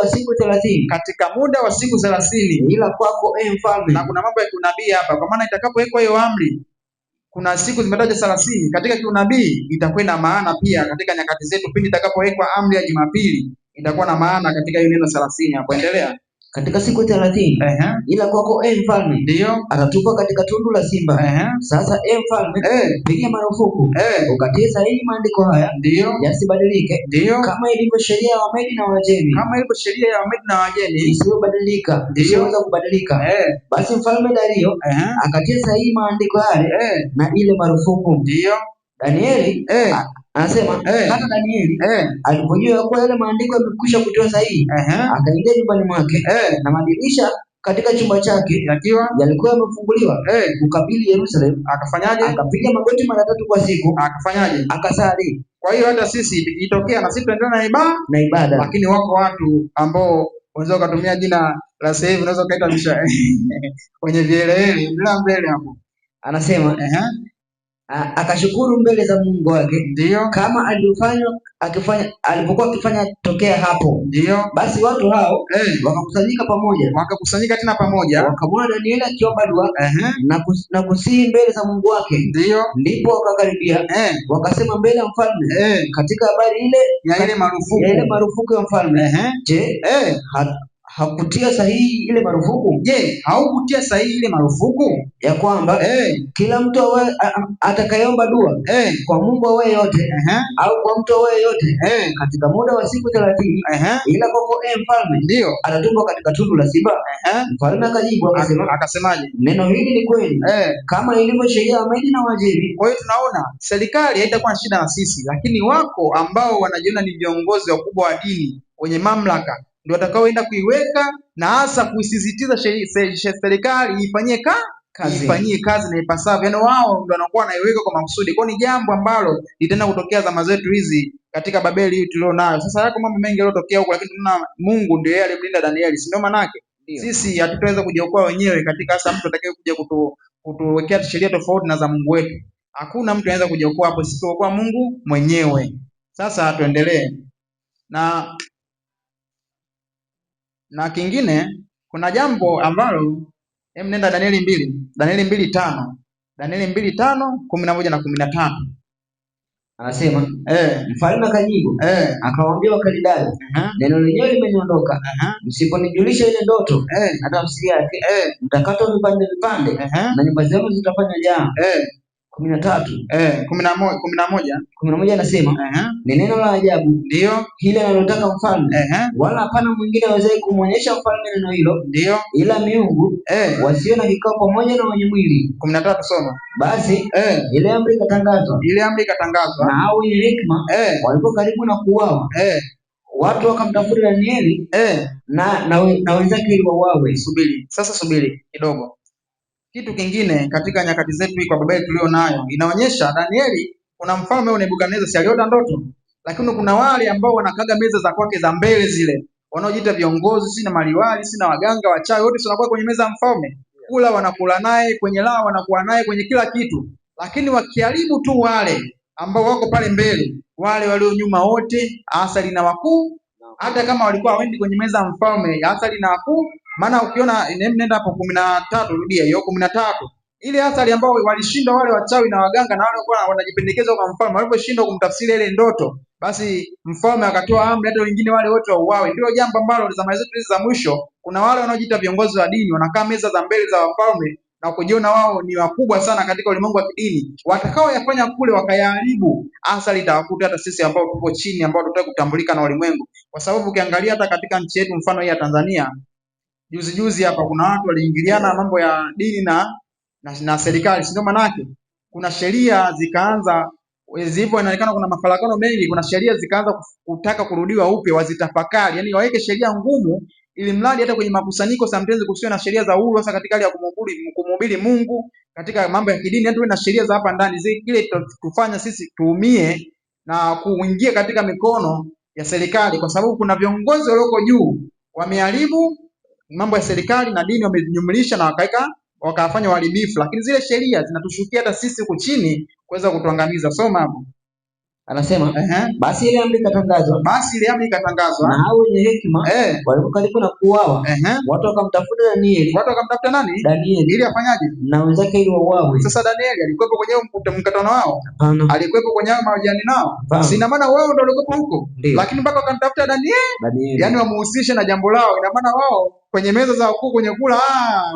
wa siku 30 ila kwako mfalme. Na kuna mambo ya kiunabii hapa, kwa maana itakapowekwa hiyo amri, kuna siku zimetajwa 30 katika kiunabii, itakuwa na maana pia katika nyakati zetu. Pindi itakapowekwa amri ya Jumapili itakuwa na maana katika hiyo neno 30 hapo. Endelea. katika siku 30, ila kwako mfalme ndio atatupwa katika tundu la simba. Sasa mfalme, piga marufuku ukatie sahihi maandiko haya ndio yasibadilike, ndio kama ilivyo sheria ya Wamedi na Wajemi, isiyobadilika, isiyoweza kubadilika. Basi mfalme Dario akatia sahihi maandiko yale na ile marufuku. Ndio Danieli anasema hata Danieli alipojua kuwa yale maandiko yamekwisha kutiwa sahihi, akaingia nyumbani mwake na madirisha katika chumba chake yalikuwa yamefunguliwa kukabili Yerusalemu. Akafanyaje? Akapiga magoti mara 3 kwa siku. Akafanyaje? Akasali. Kwa hiyo hata sisi ikitokea na sisi tuendelea na ibada, lakini wako watu ambao unaweza kutumia jina la sasa hivi, unaweza kaita kwenye vielele bila mbele hapo. Anasema akashukuru mbele za Mungu wake, ndio kama alipokuwa akifanya tokea hapo. Ndio basi watu hao wakakusanyika tena pamoja, wakamwona Danieli akiomba dua na kusihi mbele za Mungu wake. Ndio ndipo wakakaribia wakasema mbele ya mfalme katika habari ile ya ile marufuku ya mfalme. Je, hakutia sahihi ile marufuku? Je, haukutia sahihi ile marufuku ya kwamba kila mtu atakayeomba dua kwa Mungu awaye yote au kwa mtu awaye yote katika muda wa siku 30, ila kwako mfalme ndio atatupwa katika tundu la simba? Mfalme akajibu akasemaje? Neno hili ni kweli kama ilivyo sheria ya Wamedi na Wajemi. Kwa hiyo tunaona serikali haitakuwa na shida na sisi, lakini wako ambao wanajiona ni viongozi wakubwa wa dini wenye mamlaka ndio watakaoenda kuiweka na hasa kuisisitiza serikali ifanyie kazi na ipasavyo. Yaani wao ndio wanakuwa wanaiweka kwa makusudi. Kwa ni jambo ambalo litaenda kutokea zama zetu hizi katika Babeli hii tulionayo. Sasa yako mambo mengi yaliyotokea huko, lakini tunaona Mungu ndio yeye alimlinda Danieli. Si ndio maana yake? Sisi hatutaweza kujiokoa wenyewe katika hasa mtu atakaye kuja kutuwekea sheria tofauti na za Mungu wetu. Hakuna mtu anaweza kujiokoa hapo isipokuwa Mungu mwenyewe. Sasa tuendelee. Na kingine kuna jambo ambalo nenda Danieli 2:5. Danieli 2:5, 11 na 13. Anasema mfalme akajibu akawaambia Wakaldayo, neno lenyewe limeniondoka, msiponijulisha ile ndoto na tafsiri yake, mtakatwa vipande na nyumba zenu zitafanya jaa. 11 anasema ni neno la ajabu ndio hili analotaka mfalme, wala hapana mwingine awezaye kumwonyesha mfalme neno hilo, ndio ila miungu wasio na kikao pamoja na wenye mwili. 13 soma. Basi ile amri ikatangazwa, na hao wenye hekima walikuwa karibu na kuuawa. Watu wakamtafuta Danieli na wenzake ili wauawe. Subiri kidogo. Kitu kingine katika nyakati zetu hii kwa Babeli tulio nayo inaonyesha Danieli, kuna mfalme wa Nebukadneza si aliota ndoto, lakini kuna wale ambao wanakaga meza za kwake za mbele zile, wanaojiita viongozi, si na maliwali, si na waganga, wachawi, wote wanakuwa kwenye meza ya mfalme. Kula wanakula naye, kwenye lao wanakuwa naye, kwenye kila kitu. Lakini wakiharibu tu wale ambao wako pale mbele, wale walio nyuma wote, asali na wakuu, hata kama walikuwa hawendi kwenye meza ya mfalme, asali na wakuu. Maana ukiona nenda hapo 13, rudia hiyo 13. Ile athari ambao walishinda wale wachawi na waganga na wale walikuwa wanajipendekeza kwa mfalme, waliposhindwa kumtafsiri ile ndoto, basi mfalme akatoa amri hata wengine wale wote wauawe. Ndio jambo ambalo zama zetu hizi za mwisho, kuna wale wanaojiita viongozi wa dini wanakaa meza za mbele za wafalme na kujiona wao ni wakubwa sana katika ulimwengu wa kidini. Watakao yafanya kule wakayaharibu, athari itawakuta hata sisi ambao tupo chini, ambao tunataka kutambulika na ulimwengu. Kwa sababu ukiangalia hata katika nchi yetu, mfano hii ya Tanzania, juzi hapa kuna watu waliingiliana mambo ya dini na serikali, sio manake kuna sheria zikaanza zipo, inaonekana kuna mafarakano mengi, kuna sheria zikaanza kutaka kurudiwa upya, wazitafakari, yani waweke sheria ngumu, ili mradi hata kwenye makusanyiko sometimes kusiwe na sheria za uhuru, hasa katika hali ya kumhubiri Mungu katika mambo ya kidini, hata na sheria za hapa ndani zile tufanya sisi tuumie na kuingia katika mikono ya serikali, kwa sababu kuna viongozi walioko juu wameharibu mambo ya serikali na dini, wamejumlisha na wakafanya uharibifu, lakini zile sheria zinatushukia hata sisi huko chini kuweza kutuangamiza. Soma hapo. Anasema basi ile amri ikatangazwa, na hao wenye hekima walikuwa karibu na kuuawa. Watu wakamtafuta Danieli. Nani? Danieli. Ili afanyaje? Na wenzake ili wauawe. Sasa Danieli alikuwepo kwenye mkutano wao? Alikuwepo kwenye mahojiano nao? Si ina maana wao ndio walikuwa huko, lakini mpaka wakamtafuta Danieli, yani wamuhusishe na jambo lao. Ina maana wao kwenye meza za wakuu kwenye kula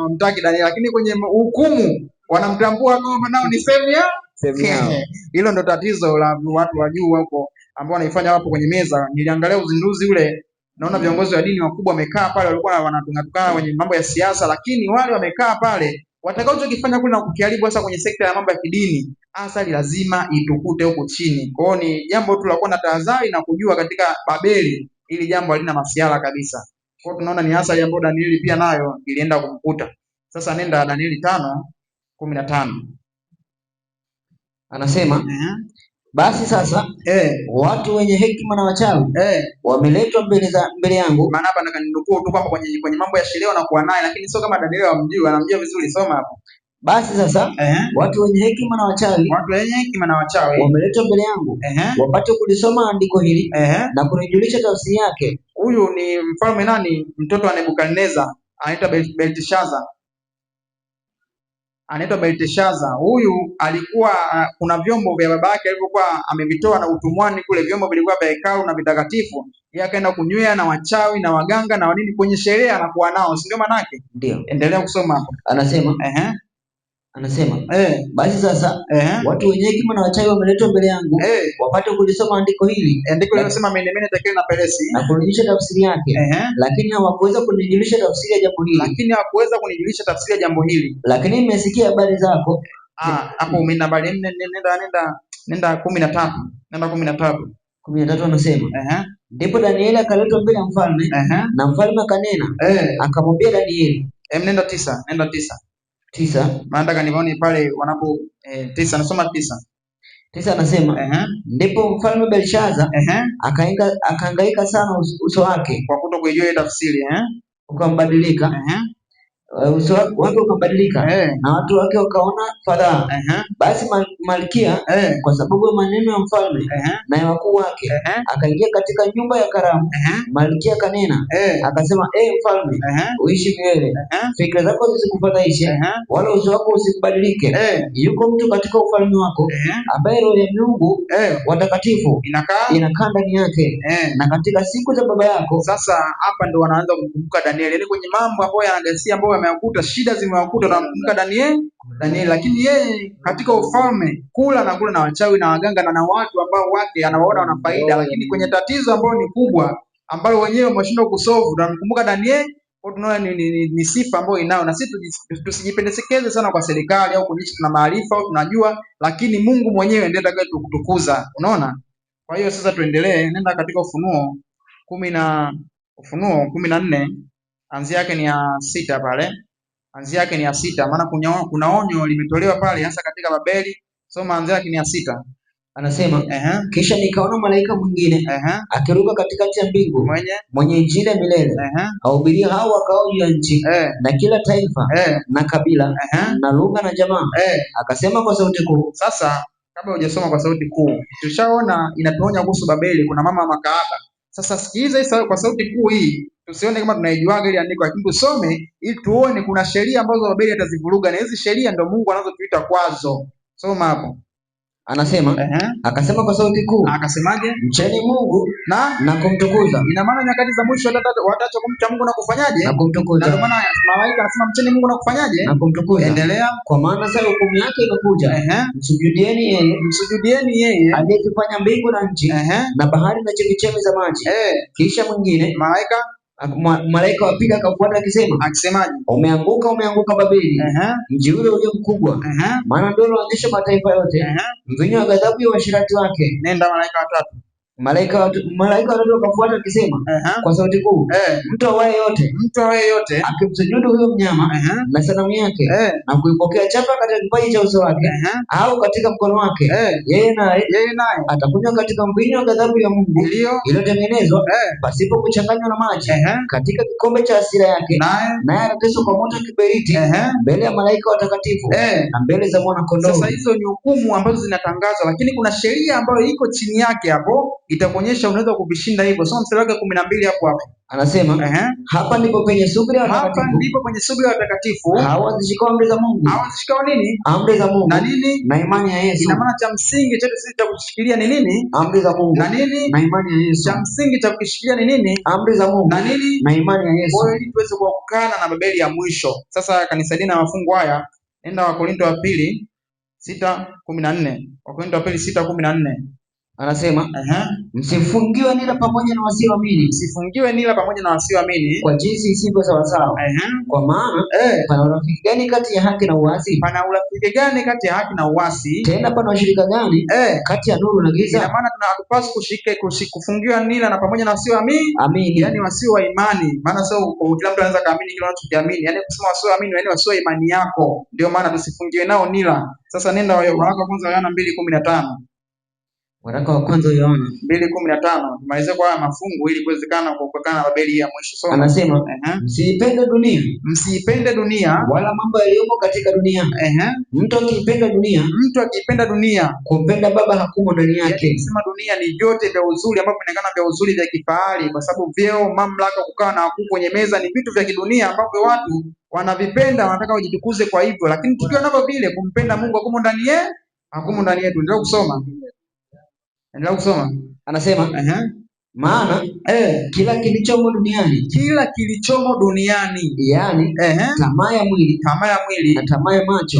wamtaki Danieli, lakini kwenye hukumu wanamtambua kama nao ni sehemu yao. Hilo ndo tatizo la watu wa juu huko ambao wanaifanya wapo kwenye meza. Niliangalia uzinduzi ule, naona viongozi wa dini wakubwa wamekaa pale, walikuwa wanatungatukana kwenye mambo ya siasa, lakini wale wamekaa pale watakaochokifanya kule na kukiharibu hasa kwenye sekta ya mambo ya kidini, asali lazima itukute huko chini. Kwa hiyo ni jambo tu la kuwa na tahadhari na kujua katika Babeli ili jambo halina masiala kabisa. Kwa hiyo tunaona ni asali ambayo Danieli pia nayo ilienda kumkuta. Sasa nenda Danieli 5:15. Anasema basi sasa watu wenye hekima na wachawi wameletwa mbele yangu. Maana hapa nataka ninukuu tu kwamba kwenye mambo ya sheria wanakuwa naye, lakini sio kama Danieli anamjua vizuri. Soma hapo. Basi sasa watu wenye hekima na wachawi wameletwa mbele yangu wapate kulisoma andiko hili na kunijulisha tafsiri yake. Huyu ni mfalme nani? Mtoto wa Nebukadneza, anaitwa Belteshaza. Huyu alikuwa kuna vyombo vya baba yake alivyokuwa amevitoa na utumwani kule, vyombo vilikuwa vya hekalu na vitakatifu. Yeye akaenda kunywea na wachawi na waganga na wanini kwenye sherehe, anakuwa nao, si ndio? Manake ndio. Endelea kusoma hapo. Anasema basi sasa watu wenye hekima na wachawi wameletwa mbele yangu wapate kulisoma andiko hili. Andiko linasema Mene, Tekeli na Peresi, na kunijulisha tafsiri yake. Lakini hawakuweza kunijulisha tafsiri ya jambo hili. Lakini nimesikia habari zako. Hapo umeenda habari. Nenda 13. Nenda 13. 13 anasema ndipo Danieli akaletwa mbele ya mfalme na mfalme akanena akamwambia Danieli. Nenda 9. Nenda 9. Maana nataka nione pale wanapo 9. Nasoma 9 anasema ndipo mfalme Belshaza akahangaika sana, uso wake kwa kutokuijua ile tafsiri ukambadilika. Uso wake ukabadilika na watu wake wakaona fadhaa. Basi malkia kwa sababu ya maneno ya mfalme na ya wakuu wake akaingia katika nyumba ya karamu. Malkia kanena akasema, mfalme, uishi milele, fikra zako zisikufadhaishe wala uso wako usikubadilike. Yuko mtu katika ufalme wako ambaye roho ya Mungu watakatifu inakaa ndani yake na katika siku za baba yako. Sasa hapa ndo wanaanza kumkumbuka Danieli, yaani kwenye mambo ambayo yanagasia ambayo yamewakuta, shida zimewakuta, na kumkumbuka Danieli, lakini yeye katika ufalme kula na wachawi na waganga na watu ambao wake anawaona wana faida, lakini kwenye tatizo ambalo ni kubwa ambalo wenyewe wameshindwa kusolve, tunamkumbuka Danieli. Kwa tunaona ni sifa ambayo inao, na sisi tusijipendekeze sana kwa serikali au kujishi tuna maarifa au tunajua, lakini Mungu mwenyewe ndiye atakaye kutukuza. Unaona? Kwa hiyo sasa tuendelee, nenda katika Ufunuo 14, anzia yake ni ya 6 pale. Anzia yake ni ya 6, maana kuna onyo limetolewa pale hasa katika Babeli. Soma anzia yake ni ya 6. Anasema kisha nikaona malaika mwingine akiruka katikati ya mbingu mwenye injili ya milele ahubiria hao wakao juu ya nchi na kila taifa na kabila na lugha na jamaa. Akasema kwa sauti kuu. Sasa kabla hujasoma kwa sauti kuu, tushaona inatuonya kuhusu Babeli, kuna mama makahaba. Sasa sikiliza hii kwa sauti kuu hii, tusione kama tunaijuaga ile andiko, lakini tusome ili tuone kuna sheria ambazo Babeli atazivuruga, na hizi sheria ndio Mungu anazotuita kwazo. Soma hapo. Anasema akasema kwa sauti kuu. Akasemaje? Mcheni Mungu na kumtukuza. Ina maana nyakati za mwisho wataacha kumcha Mungu na kufanyaje? Na kumtukuza. Ndio maana malaika anasema mcheni Mungu na kufanyaje? Na kumtukuza. Endelea. Kwa maana sasa hukumu yake imekuja. Msujudieni yeye aliyefanya mbingu na nchi na bahari na chemchemi za maji. Kisha mwingine malaika wa pili akafuata akisemaje? Umeanguka Babeli, mji ule ulio mkubwa, maana ndio unaonyesha mataifa yote mvinyo wa ghadhabu ya uasherati wake. Nenda malaika watatu. Malaika watatu wakafuata akisema kwa sauti kuu, mtu awaye yote akimsujudu huyo mnyama na sanamu yake na kuipokea chapa katika kipaji cha uso wake au katika mkono wake, yeye naye atakunywa katika mvinyo wa ghadhabu ya Mungu iliyotengenezwa pasipo kuchanganywa na maji katika kikombe cha hasira yake, naye atateswa kwa moto kiberiti mbele ya malaika watakatifu na mbele za mwana kondoo. Sasa hizo ni hukumu ambazo zinatangazwa, lakini kuna sheria ambayo iko chini yake hapo itakuonyesha unaweza kuvishinda hivyo. Soma mstari wake 12 hapo hapo. Anasema hapa ndipo penye subira ya watakatifu. Hapa ndipo penye subira ya watakatifu. Hawazishikao amri za Mungu. Hawazishikao nini? Amri za Mungu. Na nini? Na imani ya Yesu. Ina maana cha msingi chetu sisi cha kushikilia ni nini? Amri za Mungu. Na nini? Na imani ya Yesu. Cha msingi cha kushikilia ni nini? Amri za Mungu. Na nini? Na imani ya Yesu. Kwa hiyo ili tuweze kuepukana na Babeli ya mwisho. Sasa kanisaidia na mafungu haya. Nenda Wakorintho wa pili 6:14. Wakorintho wa pili 6:14. Anasema msifungiwe nila pamoja na wasioamini. Msifungiwe nila pamoja na wasioamini kwa jinsi isivyo sawa sawa. Kwa maana pana urafiki gani kati ya haki na uasi? Pana urafiki gani kati ya haki na uasi? Tena pana ushirika gani kati ya nuru na giza? Ina maana tunapaswa kufungiwa nila na pamoja na wasioamini. Amini. Yaani wasio wa imani. Maana sio kila mtu anaweza kaamini kile anachokiamini. Yaani kusema wasioamini, yaani wasio imani yako. Ndio maana tusifungiwe nao nila. Sasa nenda waraka kwanza Yohana 2:15. Waraka wa kwanza Yohana 2:15. Tumalize kwa haya mafungu ili kuwezekana kuepukana na Babeli ya mwisho. So, anasema msiipende dunia. Msiipende dunia wala mambo yaliyomo katika dunia. Mtu akipenda dunia, kumpenda Baba hakumo ndani yake. Yaani sema dunia ni vyote vya uzuri ambavyo vinaonekana vya uzuri vya kifahari, kwa sababu vyeo, mamlaka, kukaa na wakuu kwenye meza ni vitu vya kidunia ambavyo watu wanavipenda, wanataka wajitukuze kwa hivyo, lakini tukiwa navyo vile kumpenda Mungu hakumo ndani yetu. Ndio kusoma. Endelea kusoma. Anasema maana kila kilichomo duniani, yani tamaa ya mwili, na tamaa ya macho,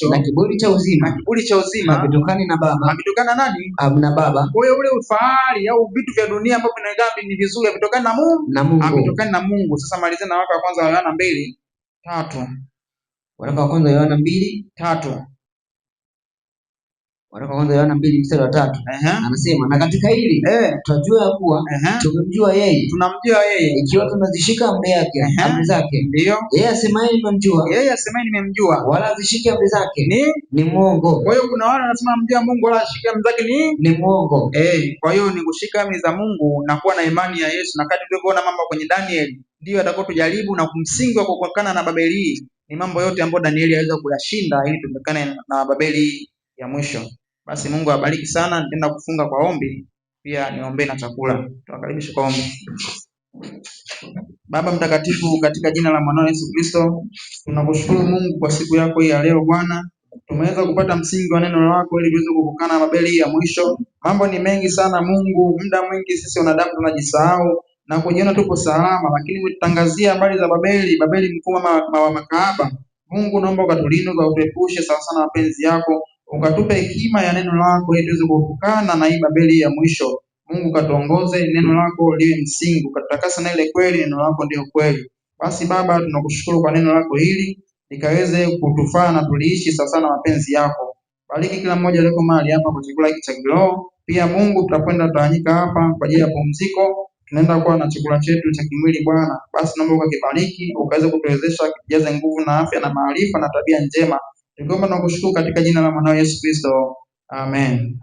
na kiburi cha uzima, havitokani na Baba. Havitokana nani? Na Baba. Kwa hiyo ule ufahari au vitu vya dunia ambavyo vinaonekana ni vizuri havitokani na Mungu. Havitokani na Mungu. Sasa malizia na waraka wa kwanza wa Yohana 2:3. Waraka wa kwanza Yohana 2:3. Waraka wa kwanza Yohana 2:3. Anasema na katika hili tunajua ya kuwa tumemjua yeye. Tunamjua yeye ikiwa tunazishika amri zake. Ndio. Yeye asemaye nimemjua. Wala azishike amri zake ni mwongo. Kwa hiyo kuna wale wanasema mjua Mungu wala ashike amri zake ni mwongo. Kwa hiyo ni kushika amri za Mungu na kuwa na imani ya Yesu, na kadri tulivyoona mambo kwenye Danieli ndio atakotujaribu, na kumsingi wa kuepukana na Babeli ni mambo yote ambayo Danieli aliweza kuyashinda ili tuepukane na Babeli ya mwisho. Basi Mungu awabariki sana. Nitaenda kufunga kwa ombi, pia niombe na chakula. Tuwakaribishe kwa ombi. Baba mtakatifu, katika jina la mwanao Yesu Kristo, tunakushukuru Mungu kwa siku yako hii ya leo Bwana. Tumeweza kupata msingi wa neno lako ili tuweze kuepukana na Babeli ya mwisho. Mambo ni mengi sana Mungu, muda mwingi sisi wanadamu tunajisahau na kujiona tupo salama, lakini utangazia habari za Babeli mkubwa wa makahaba. Mungu naomba ukatulinde, ukatuepushe sawa sana mapenzi yako. Ukatupe hekima ya neno lako ili tuweze kuepukana na hii Babeli ya mwisho. Mungu katuongoze, neno lako liwe msingi, ukatutakasa na ile kweli, neno lako ndio kweli. Basi Baba, tunakushukuru kwa neno lako hili likaweze kutufaa na tuliishi sawa sana mapenzi yako. Bariki kila mmoja aliyeko mahali hapa kwa chakula hiki cha kiroho. Pia Mungu, tutakwenda tutawanyika hapa kwa ajili ya pumziko. Tunaenda kuwa na chakula chetu cha kimwili Bwana. Basi naomba ukakibariki, ukaweze kutuwezesha kujaza nguvu na afya na maarifa na tabia njema. Tukiomba na kushukuru katika jina la mwanao Yesu Kristo. Amen.